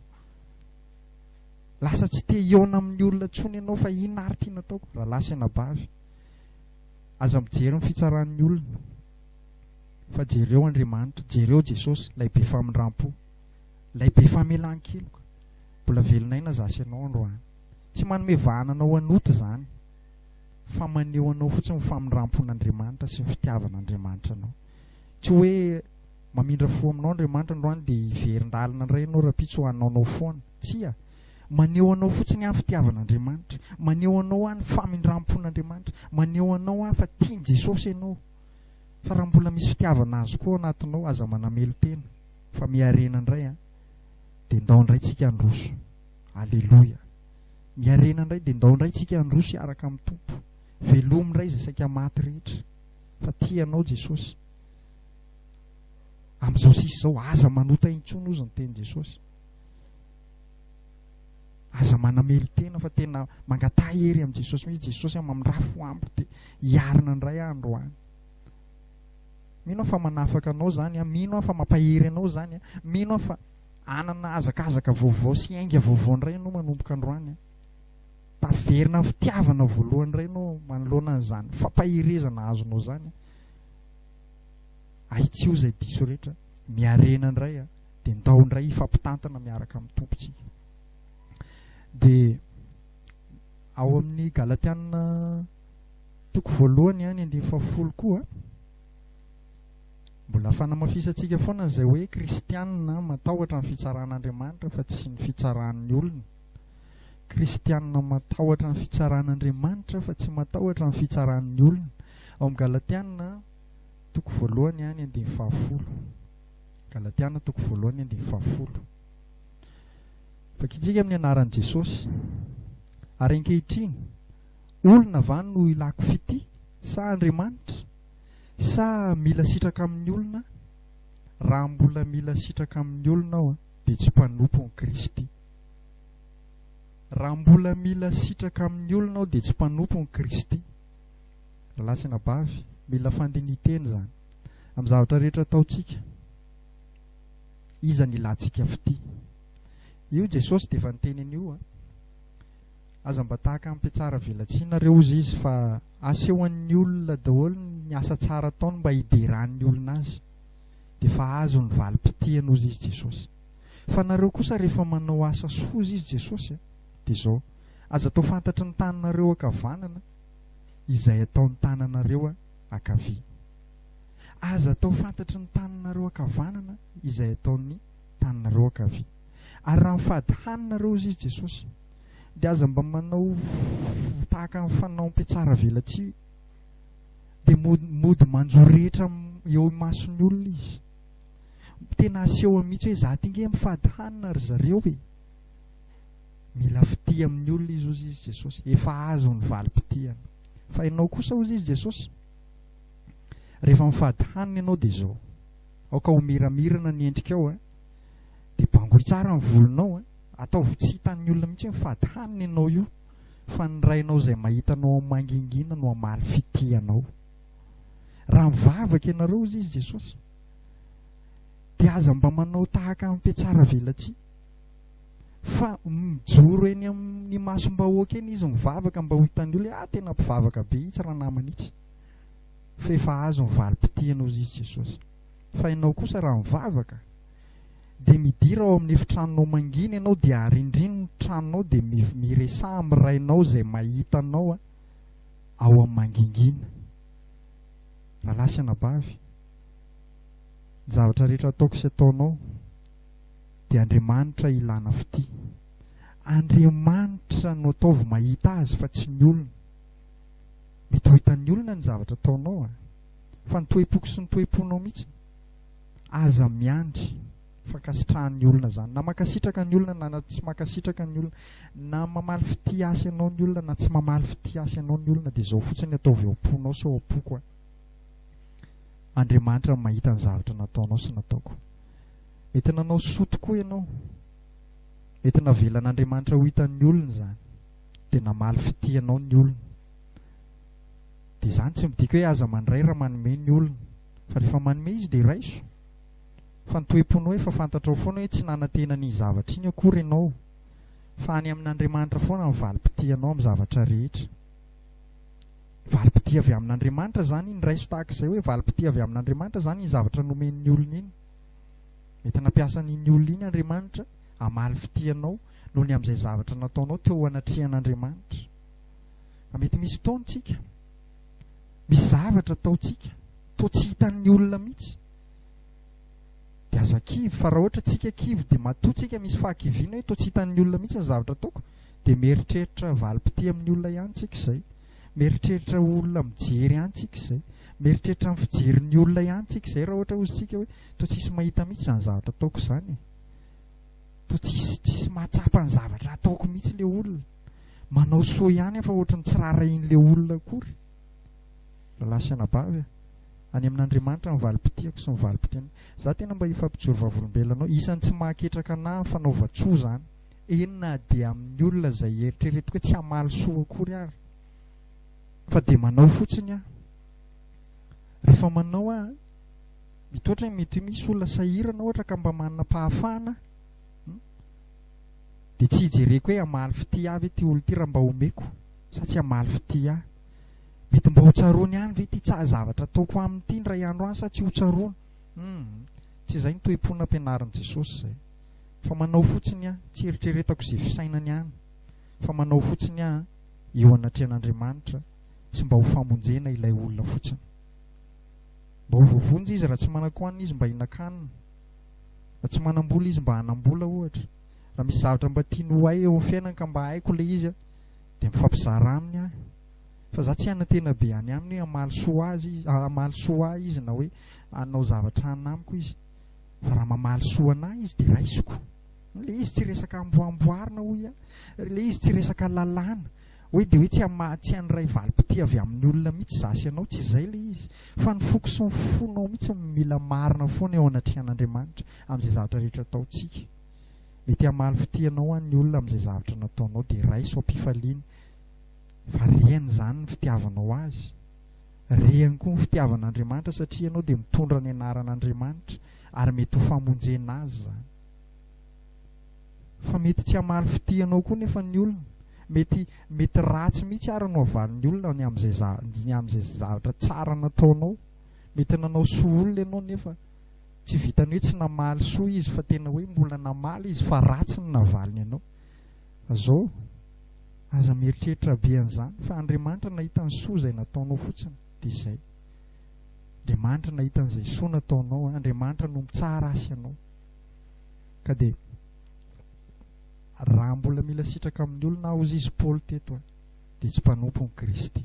lasa tsy te hiona amin'ny olona tsony ianao, fa ino ary tiana ataoko? Raha lasena bavy aza mijery ny fitsaran'ny olona, fa jereo Andriamanitra, jereo Jesosy, lay be famindram-po, lay be famelan-keloka. Mbola velonaina zasy ianao androany, tsy manome vahananao anoto zany, fa maneho anao fotsiny ny famindram-pon'Andriamanitra sy ny fitiavan'Andriamanitra anao. Tsy hoe mamindra fo aminao Andriamanitra androany de hiverin-dalina indray ianao raha-pitso hohanaonao foana, tsy maneho anao fotsiny amin'ny fitiavan'Andriamanitra, maneho anao amin'ny famindram-pon'Andriamanitra, maneho anao fa tiany Jesosy ianao. Fa raha mbola misy fitiavana azy koa anatinao, aza manamelo tena, fa miarena indray de ndao indray tsika androso. Aleloia. Miarena indray de ndao indray tsika androso hiaraka amin'ny Tompo. Velomy indray izay saika maty rehetra, fa tianao Jesosy. Amin'izao sisy zao aza manota intsony ozy ny teny Jesosy, aza manamelo tena, fa tena mangatahery amin'ny Jesosy mihitsy. Jesosy mamindra-fo ampy de hiarina indray androany. Mino fa manafaka anao zany, mino fa mampahery anao zany, mino fa anana azakazaka vaovao sy ainga vaovao indray anao manomboka androany. Taverina fitiavana voalohany indray anao manoloana an'izany fampaherezana azonao zany. Aitsio izay diso rehetra, miarena indray de ndao indray hifampitantana miaraka amin'ny Tompontsika. De ao amin'ny Galatiana toko voalohany ny 10 koa mbola fanamafisantsika foana izay hoe kristianina matahotra ny fitsaran'Andriamanitra fa tsy ny fitsaran'ny olona. Kristianina matahotra ny fitsaran'Andriamanitra fa tsy matahotra ny fitsaran'ny olona. Ao amin'ny Galatiana toko voalohany ny 10. Galatiana toko voalohany 10. Fakitsika amin'ny anaran'i Jesosy. Ary ankehitriny olona vany no ilako fity sa Andriamanitra? Sa mila sitraka amin'ny olona? Raha mbola mila sitraka amin'ny olona aho dia tsy mpanompo ny Kristy. Raha mbola mila sitraka amin'ny olona aho dia tsy mpanompo ny Kristy. Lasina bavy, mila fandiniteny zany amin'ny zavatra rehetra ataontsika. Iza ny ilantsika fity? Io Jesosy dia efa niteny an'io aza mba tahaka ampiatsara velatsianareo ozy izy fa asehoan'ny olona daholo ny asa tsara ataony mba hideran'ny olona azy, dia fa azo ny valim-pitiana ozy izy Jesosy. Fa nareo kosa rehefa manao asa soa izy Jesosy dia zao aza atao fantatry ny tananareo ankavanana izay ataon'ny tananareo ankavia. Aza atao fantatry ny tananareo ankavanana izay ataon'ny tananareo ankavia. Ary raha mifady haninareo izy Jesosy, dia aza mba manao tahaka ny fanaom-piatsara velatsy, dia mody manjoretra eo mason'ny olona izy. Tena aseho mihitsy hoe za tinge mifady hanina ry zareo e. Mila fity amin'ny olona izy ozy izy Jesosy. Efa azo ny valim-pitihana. Fa ianao kosa ozy izy Jesosy, rehefa mifady hanina ianao dia izao, aoka ho miramirana ny endrikao dia bangory tsara ny volonao ataovy tsy hitan'ny olona mihitsy hoe mifady hanina ianao io, fa ny rainao izay mahitanao mangingina no hamaly fitihanao. Raha mivavaka ianareo ozy izy Jesosy, dia aza mba manao tahaka amin'ny mpiatsara velatsy, fa mijoro eny amin'ny masom-bahoaka eny izy mivavaka mba ho hitan'ny olona tena mpivavaka be itsy raha namana itsy. Fa efa azo ny valim-pitihana ozy izy Jesosy. Fa ianao kosa raha mivavaka dia midira ao amin'ny efitranonao mangina ianao, dia arindrino ny tranonao, dia miresaha amin'ny rainao izay mahitanao ao amin'ny mangingina. Raha lasy anabavy, ny zavatra rehetra ataoko sy ataonao dia Andriamanitra ilana fity. Andriamanitra no ataovy mahita azy fa tsy ny olona. Mety ho hitan'ny olona ny zavatra ataonao fa ny toe-poko sy ny toe-ponao mihitsy aza miandry fankasitrahan'ny olona zany. Na makasitraka ny olona na tsy makasitraka ny olona, na mamaly fity asy ianao ny olona na tsy mamaly fity asy ianao ny olona, dia izao fotsiny ataovy eo am-ponao sy eo am-poko. Andriamanitra mahita ny zavatra nataonao sy nataoko. Mety nanao soa tokoa ianao, mety navelan'Andriamanitra ho hitan'ny olona zany, dia namaly fity ianao ny olona. Dia izany tsy midika hoe aza mandray raha manome ny olona, fa rehefa manome izy dia raiso. Fa ny toe-ponao efa fantatrao foana hoe tsy nanantena ny zavatra iny akory ianao, fa any amin'Andriamanitra foana ny valim-pitihanao amin'ny zavatra rehetra. Valim-pity avy amin'Andriamanitra zany iny, raiso tahaka izay hoe valim-pity avy amin'Andriamanitra zany iny zavatra nomen'ny olona iny. Mety nampiasan'iny olona iny Andriamanitra hamaly fitihanao noho ny amin'izay zavatra nataonao teo anatrehan'Andriamanitra. Mety misy fotoantsika, misy zavatra ataontsika toa tsy hitan'ny olona mihitsy, dia aza kivy. Fa raha ohatra tsika kivy dia matoatsika misy fahakiviana hoe toa tsy hitan'ny olona mihitsy ny zavatra ataoko, dia mieritreritra valim-pity amin'ny olona ihany tsika izay, mieritreritra olona mijery ihany tsika izay, mieritreritra amin'ny fijerin'ny olona ihany tsika izay. Raha ohatra ozy tsika hoe toa tsisy mahita mihitsy izany zavatra ataoko izany, toa tsisy mahatsapa ny zavatra ataoko mihitsy ilay olona, manao soa ihany fa ohatra ny tsy rarahin'ilay olona akory. Lalasy anabavy any amin'Andriamanitra ny valim-pitihako sy ny valim-pitiana. Za tena mba hifampijoro vavolombelonao, isan'ny tsy mahaketraka na ny fanaova-tsoa zany, enina dia amin'ny olona izay eritreretiko hoe tsy hamaly soa akory ary, fa dia manao fotsiny rehefa manao mety ohatra mety misy olona sahirana ohatra ka mba manana mpahafahana, dia tsy hijereko hoe hamaly fity avy ty olo ty raha mba omeko sa tsy hamaly fity ahy. Mety mba ho tsaroany ihany ve ty tsa zavatra ataoko amin'ity ny ray andro any sa tsy ho tsaroana. Tsy izay ny toe-pona ampianarin'i Jesosy izay, fa manao fotsiny tsy eritreretako izay fisainany ihany, fa manao fotsiny eo anatrehan'Andriamanitra sy mba ho famonjena ilay olona fotsiny. Mba ho voavonjy izy raha tsy manan-koanina izy mba hinan-kanina, raha tsy manam-bola izy mba hanam-bola ohatra. Raha misy zavatra mba tiany ho hay eo amin'ny fiainana ka mba haiko ilay izy dia mifampizara aminy fa za tsy hanantena be any aminy hoe hamaly soa ahy izy na hoe hanao zavatra anamiko izy, fa raha mamaly soa anahy izy dia raisiko. Ilay izy tsy resaka amboamboarina hoy ilay izy tsy resaka lalàna hoe dia hoe tsy hanray valim-pity avy amin'ny olona mihitsy zasy ianao, tsy izay ilay izy, fa ny foko sy ny fonao mihitsy mila marina foana eo anatrehan'Andriamanitra amin'izay zavatra rehetra ataontsika. Mety hamaly fitihanao any olona amin'izay zavatra nataonao dia raiso am-pifaliana, fa rehany zany ny fitiavanao azy, rehany koa ny fitiavan'Andriamanitra satria ianao dia mitondra ny anaran'Andriamanitra ary mety ho famonjena azy zany. Fa mety tsy hamaly fitihanao koa nefa ny olona, mety ratsy mihitsy ary no avalin'ny olona ny amin'izay zavatra tsara nataonao. Mety nanao soa olona ianao nefa tsy vitany hoe tsy namaly soa izy, fa tena hoe mbola namaly izy fa ratsy ny navaliny ianao. Zao aza mieritreritra be an'izany fa Andriamanitra nahita ny soa izay nataonao fotsiny dia izay. Andriamanitra nahita an'izay soa nataonao, Andriamanitra no mitsara asy anao. Ka dia raha mbola mila sitraka amin'ny olona hozy izy Paoly teto dia tsy mpanompo ny Kristy.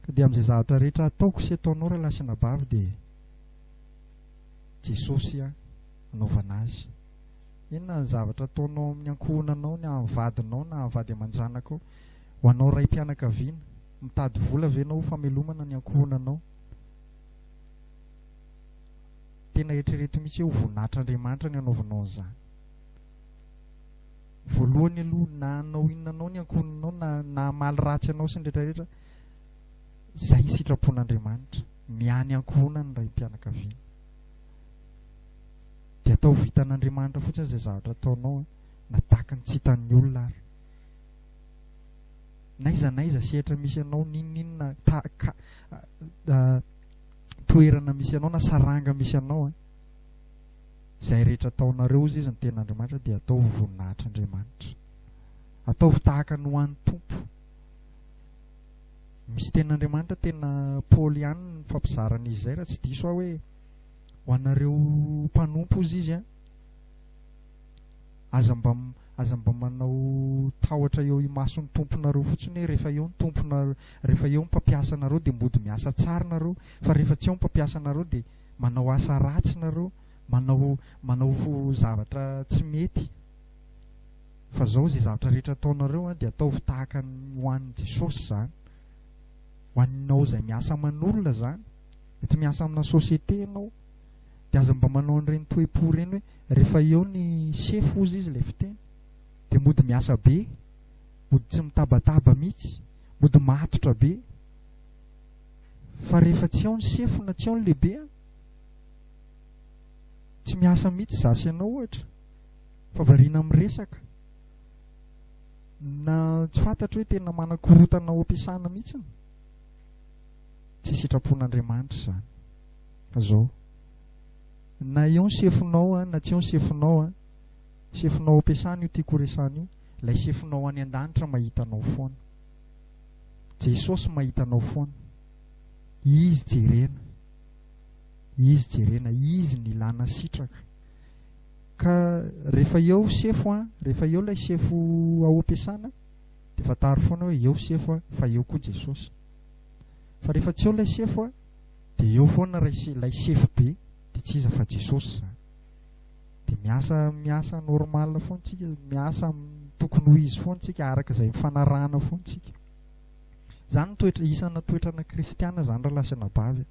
Ka dia amin'izay zavatra rehetra ataoko sy ataonao raha lasina bavy dia Jesosy anaovana azy. Inona ny zavatra ataonao amin'ny ankohonanao na amin'ny vadinao na amin'ny vady aman-janako, ho anao ray mpianakaviana mitady vola venao famelomana ny ankohonanao. Tena eritrereto mihitsy hoe voninahitran'Andriamanitra ny anaovanao an'izany. Voalohany aloha na anao inona anao ny ankohonanao na hamaly ratsy anao sy ny rehetrarehetra, izay sitrapon'Andriamanitra miany ankohonany ray mpianakaviana. Dia atao vitan'Andriamanitra fotsiny izay zavatra ataonao na tahaka ny tsy hitan'ny olona ary. Naiza sehatra misy anao, ninona toerana misy anao na saranga misy anao, izay rehetra ataonareo izy ny ten'Andriamanitra dia atao voninahitr'Andriamanitra, atao tahaka ny ho an'ny Tompo. Misy ten'Andriamanitra tena Paoly ihany ny fampizarana izay raha tsy diso aho hoe ho anareo mpanompo izy aza mba manao tahotra eo imason'ny tomponareo fotsiny hoe rehefa eo ny tomponareo, rehefa eo ny mpampiasa nareo dia mody miasa tsara nareo, fa rehefa tsy eo ny mpampiasa nareo dia manao asa ratsy nareo, manao zavatra tsy mety. Fa zao izay zavatra rehetra ataonareo dia atao tahaka ho an'i Jesosy izany, ho anao izay miasa aman'olona izany, mety miasa amina sosiete ianao dia aza mba manao an'ireny toe-po ireny hoe rehefa eo ny sefo ozy izy ilay fiteny dia mody miasa be, mody tsy mitabataba mihitsy, mody matotra be. Fa rehefa tsy eo ny sefo na tsy eo ny lehibe, tsy miasa mihitsy zasy ianao ohatra, fa variana miresaka na tsy fantatra hoe tena manakorotana ao am-piasana mihitsy. Tsy sitrapon'Andriamanitra izany. Fa zao na eo ny sefonao na tsy eo ny sefonao, sefonao am-piasana io tiako resana io, ilay sefonao any an-danitra mahitanao foana. Jesosy mahitanao foana. Izy jerena, izy ny ilana sitraka. Ka rehefa eo sefo rehefa eo ilay sefo ao am-piasana dia fantaro foana hoe eo sefo fa eo koa Jesosy. Fa rehefa tsy eo ilay sefo dia eo foana ilay sefo be, dia tsy iza fa Jesosy izany. Dia miasa normal foana tsika, miasa tokony ho izy foana tsika, araka izay mifanarahana foana tsika. Izany isana toetrana kristiana zany raha lasina bavy.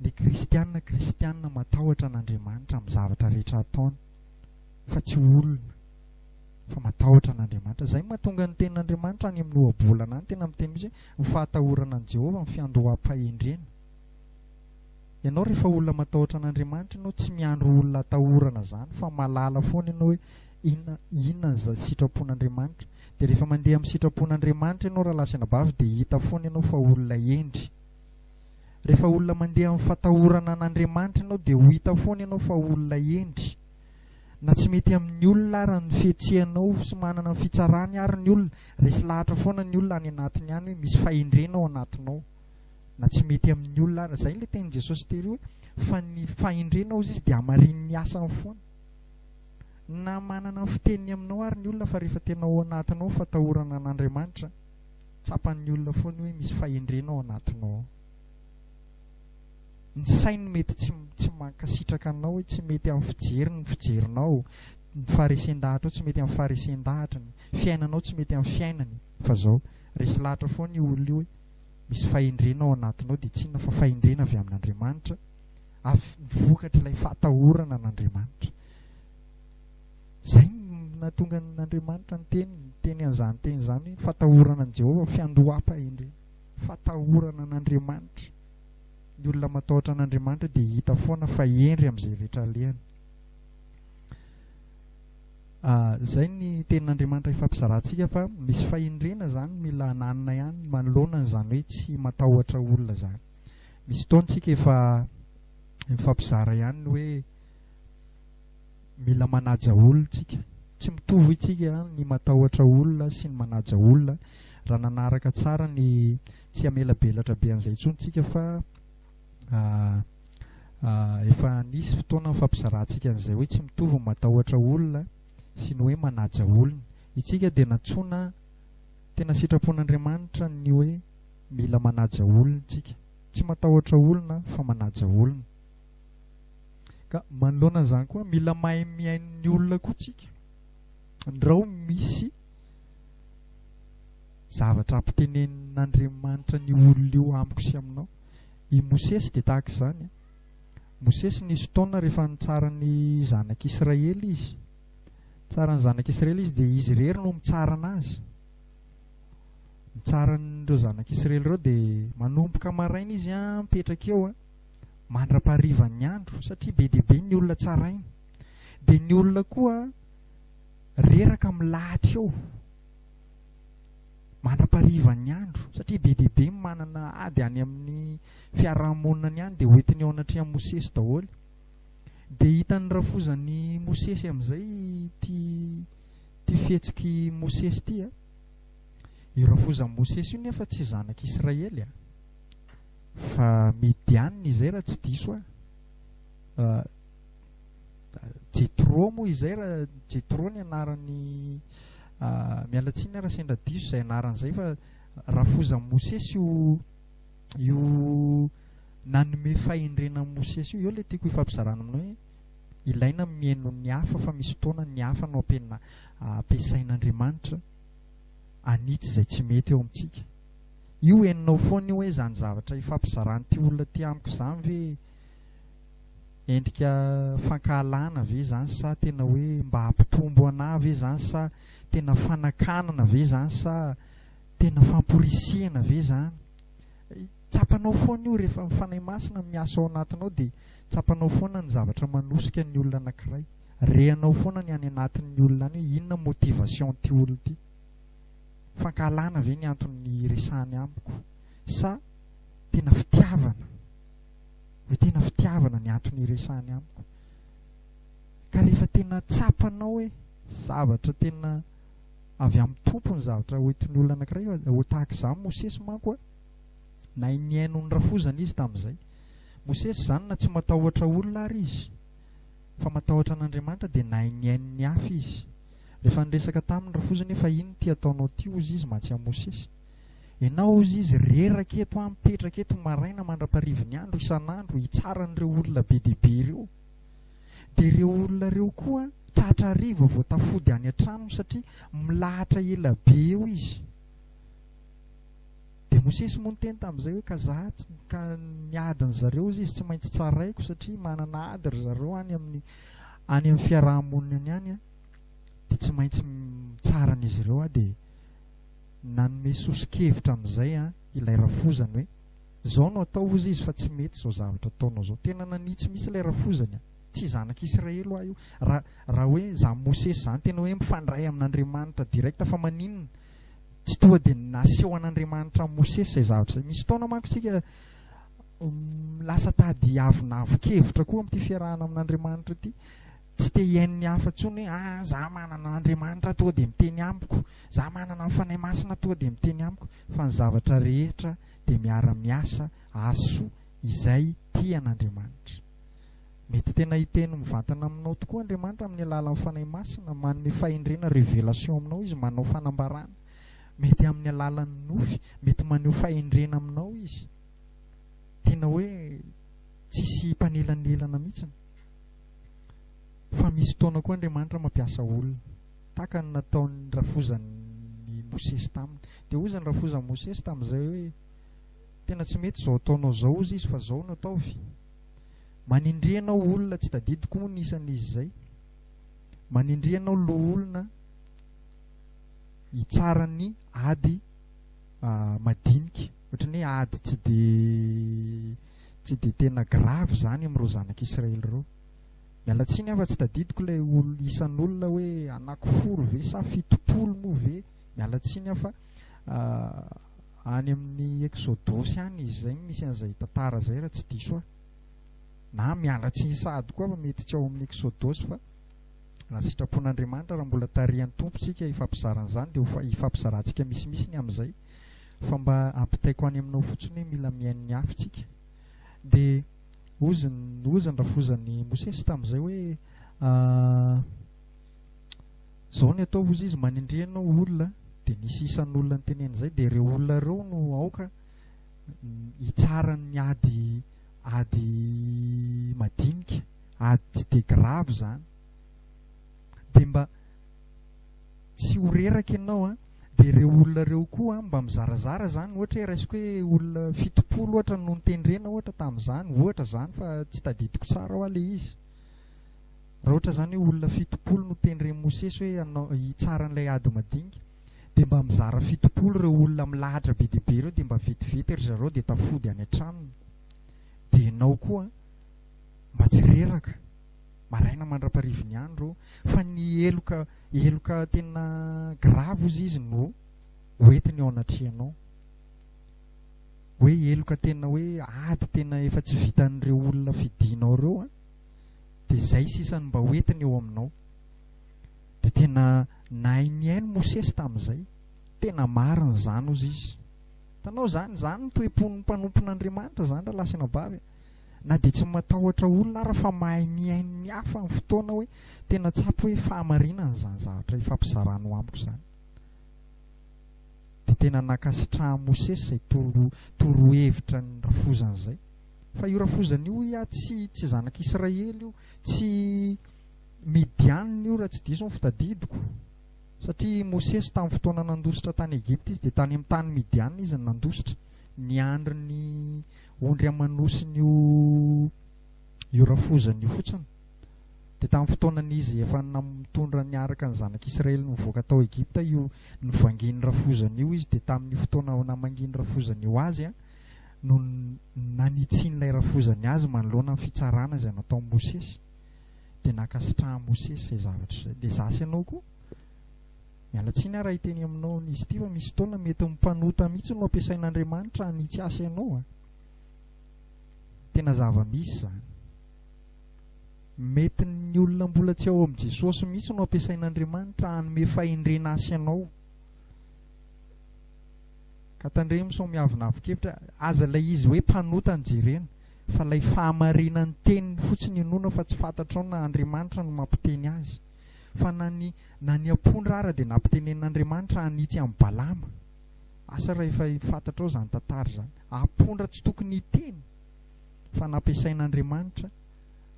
Ny kristiana matahotra an'Andriamanitra amin'ny zavatra rehetra ataony, fa tsy olona, fa matahotra an'Andriamanitra. Izay mahatonga ny tenin'Andriamanitra any amin'ny ohabolana any tena miteny misy hoe mifahatahorana an' Jehovah amin'ny fiandoham-pahendrena. Ianao rehefa olona matahotra an'Andriamanitra ianao tsy miandro olona atahorana izany, fa mahalala foana ianao hoe inona ny sitrapon'Andriamanitra. Dia rehefa mandeha amin'ny sitrapon'Andriamanitra ianao raha lasina bavy dia hita foana ianao fa olona endry. Rehefa olona mandeha amin'ny fatahorana an'Andriamanitra ianao dia ho hita foana ianao fa olona endry. Na tsy mety amin'ny olona ary ny fihetsehanao sy manana ny fitsarany ary ny olona, resy lahatra foana ny olona any anatiny any hoe misy fahendrena ao anatinao. Na tsy mety amin'ny olona ary, izay ilay tenin' Jesosy tery hoe fa ny fahendrena ao izy dia hamarin'ny asany foana. Na manana ny fiteniny aminao ary ny olona, fa rehefa tena ao anatinao fatahorana an'Andriamanitra, tsapan'ny olona foana hoe misy fahendrena ao anatinao. Ny sainy mety tsy mankasitraka anao hoe tsy mety amin'ny fijery ny fijerinao, ny faharesen-dahatra tsy mety amin'ny faharesen-dahatra, ny fiainanao tsy mety amin'ny fiainany. Fa zao resy lahatra foana io olona io hoe misy fahendrena ao anatinao, dia tsy inona fa fahendrena avy amin'Andriamanitra, vokatra ilay fahatahorana an'Andriamanitra. Zay nahatonga n'Andriamanitra ny teny an'izany teny izany, fahatahorana an' Jehovah, fiandoham-pahendrena, fahatahorana an'Andriamanitra. Ny olona matahotra an'Andriamanitra dia hita foana fa endry amin'izay rehetra alehany. Zay ny tenin'Andriamanitra ifampizarantsika, fa misy fahendrena izany mila hananina ihany manoloana izany hoe tsy matahotra olona izany. Misy fotoantsika efa mifampizara ihany hoe mila manaja olontsika, tsy mitovy itsika ny matahotra olona sy ny manaja olona raha nanaraka tsara ny tsy amelabelatra be an'izay intsontsika fa efa nisy fotoana fampizarantsika an'izay hoe tsy mitovy ny matahotra olona sy ny hoe manaja olona. Itsika dia natsoina tena sitrapon'Andriamanitra ny hoe mila manaja olona tsika, tsy matahotra olona fa manaja olona. Ka manoloana an'izany koa mila mahay mihaino olona koa tsika. Ndrao misy zavatra ampitenenin'Andriamanitra ny olona io amiko sy aminao. I Mosesy dia tahaka izany. Mosesy nisy fotoana rehefa nitsara ny zanak'Israely izy. Tsara ny zanak'Israely izy dia izy irery no mitsara anazy. Mitsara n'ireo zanak'Israely ireo dia manomboka maraina izy mipetraka eo mandra-pahariva ny andro satria be dia be ny olona tsarainy. Dia ny olona koa reraka milahatra eo mandra-pahariva ny andro satria be dia be manana ady any amin'ny fiarahamonina any dia hoentiny ao anatria Mosesy daholo. Dia hitan'ny rafozan'ny Mosesy amin'izay ty fihetsiky Mosesy ty io rafozan'ny Mosesy io nefa tsy zanak'Israely fa Midianina izay raha tsy diso Jetro moa izay raha Jetro ny anaran'ny mialatsiny raha sendra diso izay anaran'izay fa rafozan'ny Mosesy io nanome fahendrenan'ny Mosesy io ilay tiako hifampizarana aminao hoe ilaina mihaino ny hafa fa misy fotoana ny hafa no ampiasain'Andriamanitra anitsy izay tsy mety eo amintsika. Io heninao foana io hoe zany zavatra hifampizarany olona ty amiko izany ve endrika fankahalana ve zany sa tena hoe mba hampitombo anahy ve zany sa tena fanakanana ve zany sa tena famporisihana ve zany. Tsapanao foana io rehefa mifanahy masina miasa ao anatinao dia tsapanao foana ny zavatra manosika ny olona anankiray. Rehanao foana ny any anatin'ny olona any hoe inona motivation ty olona ty. Fankahalana ve ny antony resahany amiko sa tena fitiavana hoe tena fitiavana ny antony resahany amiko. Ka rehefa tena tsapanao hoe zavatra tena avy amin'ny tompony zavatra hoentiny olona anankiray ho tahaka izany Mosesy manko na ny hainony rafozana izy tamin'izay. Mosesy izany na tsy matahotra olona ary izy fa matahotra an'Andriamanitra dia na ny hainony hafa izy. Rehefa niresaka tamin'ny rafozana fa ino ty ataonao ty ozy izy mahatsy Mosesy. Ianao ozy izy reraka eto mipetraka eto maraina mandra-pahariva ny andro isan'andro hitsara an'ireo olona be dia be ireo. Dia ireo olona ireo koa tratra hariva vao tafody any an-trano satria milahatra ela be eo izy. Dia Mosesy moa niteny tamin'izay hoe ka ny adiny zareo izy tsy maintsy tsaraiko satria manana ady ry zareo any amin'ny fiarahamonina any dia tsy maintsy tsara an'izy ireo dia nanome sosikevitra amin'izay ilay rafozany hoe zao no atao ozy izy fa tsy mety zao zavatra ataonao zao. Tena nanitsy misy ilay rafozany tsy zanak'Israely io raha hoe za Mosesy zany tena hoe mifandray amin'Andriamanitra direkta fa maninona tsy toa dia naseho an'Andriamanitra Mosesy izay zavatra izay. Misy fotoana manko tsika lasa tady avonavo-kevitra koa amin'ity fiarahana amin'Andriamanitra ity. Tsy te hihain'ny hafa ntsony hoe za manana Andriamanitra toa dia miteny amiko, za manana mifanahy masina toa dia miteny amiko. Fa ny zavatra rehetra dia miara-miasa aso izay tian'Andriamanitra. Mety tena hiteny mivantana aminao tokoa Andriamanitra amin'ny alalan'ny mifanahy masina, manome fahendrena révélation aminao izy, manao fanambarana. Mety amin'ny alalan'ny nofy, mety maneho fahendrena aminao izy. Tena hoe tsisy mpanelanelana mihitsiny. Fa misy fotoana koa Andriamanitra mampiasa olona tahaka ny nataon'ny rafozan'ny Mosesy taminy. Dia hoy zany rafozan'ny Mosesy tamin'izay hoe tena tsy mety zao ataonao zao izy fa zao no ataovy. Manindrianao olona tsy tadidiko moa nisan'izy izay. Manindrianao lo olona hitsara ny ady madinika ohatran'ny hoe ady tsy dia tena grave zany amin'ireo zanak'Israely ireo. Mialatsiny afa tsy tadidiko ilay isan'olona hoe anankifolo ve sa 70 moa ve. Mialatsiny afa any amin'ny Exodosy any izy zay misy an'izay tantara zay raha tsy diso na mialatsiny sady koa fa mety tsy ao amin'ny Exodosy fa raha sitrapon'Andriamanitra raha mbola tarihan'ny tompontsika ifampizaran'izany dia ifampizarantsika misimisy ny amin'izay fa mba ampitaiko any aminao fotsiny hoe mila miain'ny hafitsika. Dia ozany rafozan'ny Mosesy tamin'izay hoe zao ny atao ozy izy manindrianao olona dia nisy isan'olona ny tenen'izay dia ireo olona ireo no aoka hitsaran'ny ady madinika, ady tsy dia grave zany. Dia mba tsy ho reraka ianao dia ireo olona ireo koa mba mizarazara zany, ohatra hoe raisiko hoe olona 70 ohatra no nitendrena ohatra tamin'izany, ohatra zany fa tsy tadidiko tsara ho ale izy. Raha ohatra zany hoe olona 70 no tendren'i Mosesy hoe hitsaran'ilay ady madinika, dia mba mizara 70 ireo olona milahatra be dia be ireo dia mba vetivety ry zareo dia tafody any an-tranony. Dia ianao koa mba tsy reraka, maraina mandraparivo ny andro fa ny eloka tena grave ozy izy no hoentiny ao anatrehanao, hoe eloka tena hoe ady tena efa tsy vitan'ireo olona fidinao ireo dia zay sisany mba hoentiny eo aminao. Dia tena nainy ainy Mosesy tamin'izay, tena mariny zany ozy izy. Tanao zany ny toe-pon'ny mpanompon'Andriamanitra zany raha lasina bavy, na dia tsy matahotra olona raha fa mahay miainy ny hafa amin'ny fotoana hoe tena tsapo hoe fahamarinana zany zavatra ifampizarano amiko zany. Dia tena nakasitrahan'i Mosesy izay torohevitra ny rafozan'izay. Fa io rafozana io tsy zanak'Israely io, tsy Midianina io raha tsy diso ny fitadidiko, satria Mosesy tamin'ny fotoana nandositra tany Egipta izy dia tany amin'ny tany Midianina izy nandositra, niandry ny ondry amanosiny io rafozana io fotsiny. Dia tamin'ny fotoanan'izy efa mitondra niaraka ny zanak'Israely mivoaka tao Egipta io nivangin'ny rafozana io izy, dia tamin'ny fotoana namangin'ny rafozana io azy no nanitsian'ilay rafozany azy manoloana ny fitsarana izay natao Mosesy. Dia nakasitrahan'i Mosesy izay zavatra izay. Dia zasy ianao koa mialatsiny raha hiteny aminao n'izy ity fa misy fotoana mety mimpanota mihitsy no ampiasain'Andriamanitra hanitsy asa ianao tena zava-misy zany. Mety ny olona mbola tsy ao amin'i Jesosy mihitsy no ampiasain'Andriamanitra hanome fahendrena asa ianao. Ka tandremo sao miavonavokevitra aza ilay izy hoe mpanota ny jerena, fa ilay fahamarinan'ny teniny fotsiny inoana fa tsy fantatrao na Andriamanitra no mampiteny azy. Fa na ny ampondra ara dia nampitenen'Andriamanitra hanitsy amin'ny Balama. Asa raha efa fantatrao zany tantara zany, ampondra tsy tokony hiteny fa nampiasain'Andriamanitra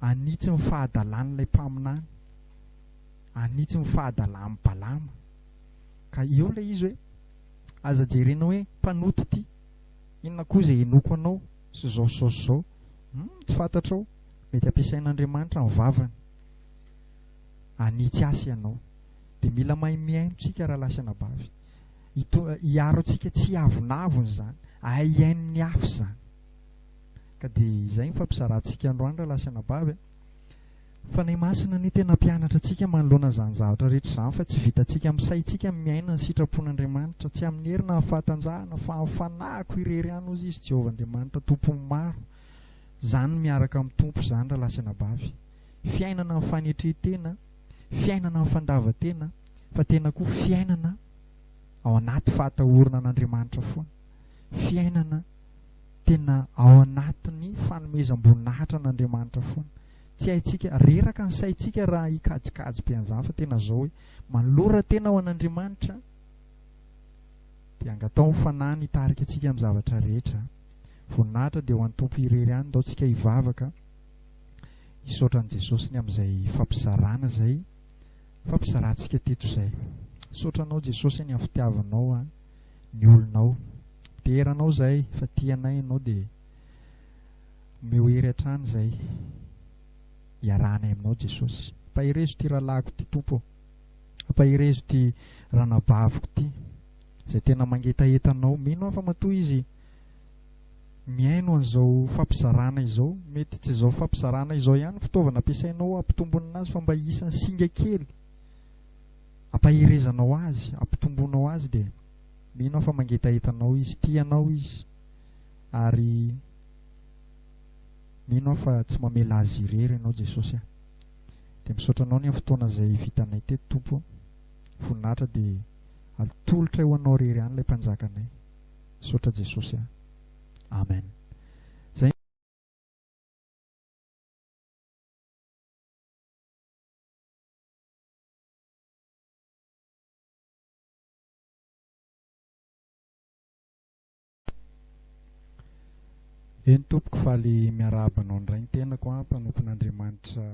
hanitsy ny fahadalan'ilay mpaminany, hanitsy ny fahadalan'ny Balama. Ka eo ilay izy hoe aza jerena hoe mpanoto ity, inona koa izay enoko anao sy zao tsy fantatrao, mety ampiasain'Andriamanitra ny vavany hanitsy asa ianao. Dia mila mahay miaino tsika raha lasana bavy, hiaro antsika tsy avonavony zany, ahay iaino ny afo zany. Ka dia izay ny fampizarantsika androany raha lasana bavy. Fa nay masina ny tena mpianatra antsika manoloana izany zavatra rehetra izany, fa tsy vitantsika amin'ny saintsika miaina ny sitrapon'Andriamanitra, tsy amin'ny herina ny fahatanjahana fa amin'ny fanahiko irery ihany ozy izy Jehovahandriamanitra tompony maro. Zany miaraka amin'ny tompo zany raha lasana bavy, fiainana amin'ny fanetretena, fiainana amin'ny fandavatena, fa tena koa fiainana ao anaty fahatahorana an'Andriamanitra foana, fiainana tena ao anatin'ny fanomezam-boninahitra an'Andriamanitra foana. Tsy haintsika reraka ny saintsika raha hikajikajy be an'izany, fa tena zao hoe manolora tena ao an'Andriamanitra dia angatao ny fanahy nitarika antsika amin'ny zavatra rehetra. Voninahitra dia ho an'ny tompo irery ihany ndao tsika hivavaka hisaotra an'i Jesosy ny amin'izay fampizarana izay fampizarantsika teto izay. Saotranao Jesosy ny amin'ny fitiavanao ny olonao, teranao izay fa tianay ianao dia omeo hery hatrany izay iarahanay aminao Jesosy. Ampahirezo ty rahalahiko ty tompo, ampahirezo ty ranabaviko ty izay tena mangetahetanao. Mino aho fa matoa izy miaino an'izao fampizarana izao, mety tsy izao fampizarana izao ihany fitaovana ampiasainao ampitombona azy, fa mba isany singa kely ampahirezanao azy, ampitombonao azy, dia mino aho fa mangetahetanao izy, tianao izy, ary mino aho fa tsy mamela azy irery ianao Jesosy. dia misaotra anao ny amin'ny fotoana izay vitanay teto tompo. Voninahitra dia atolotra eo anao rery ihany ilay mpanjakanay. Misaotra Jesosy a. Amen. Zay eny tompoko faly miarahaba anao indray ny tenako a, mpanompon'Andriamanitra.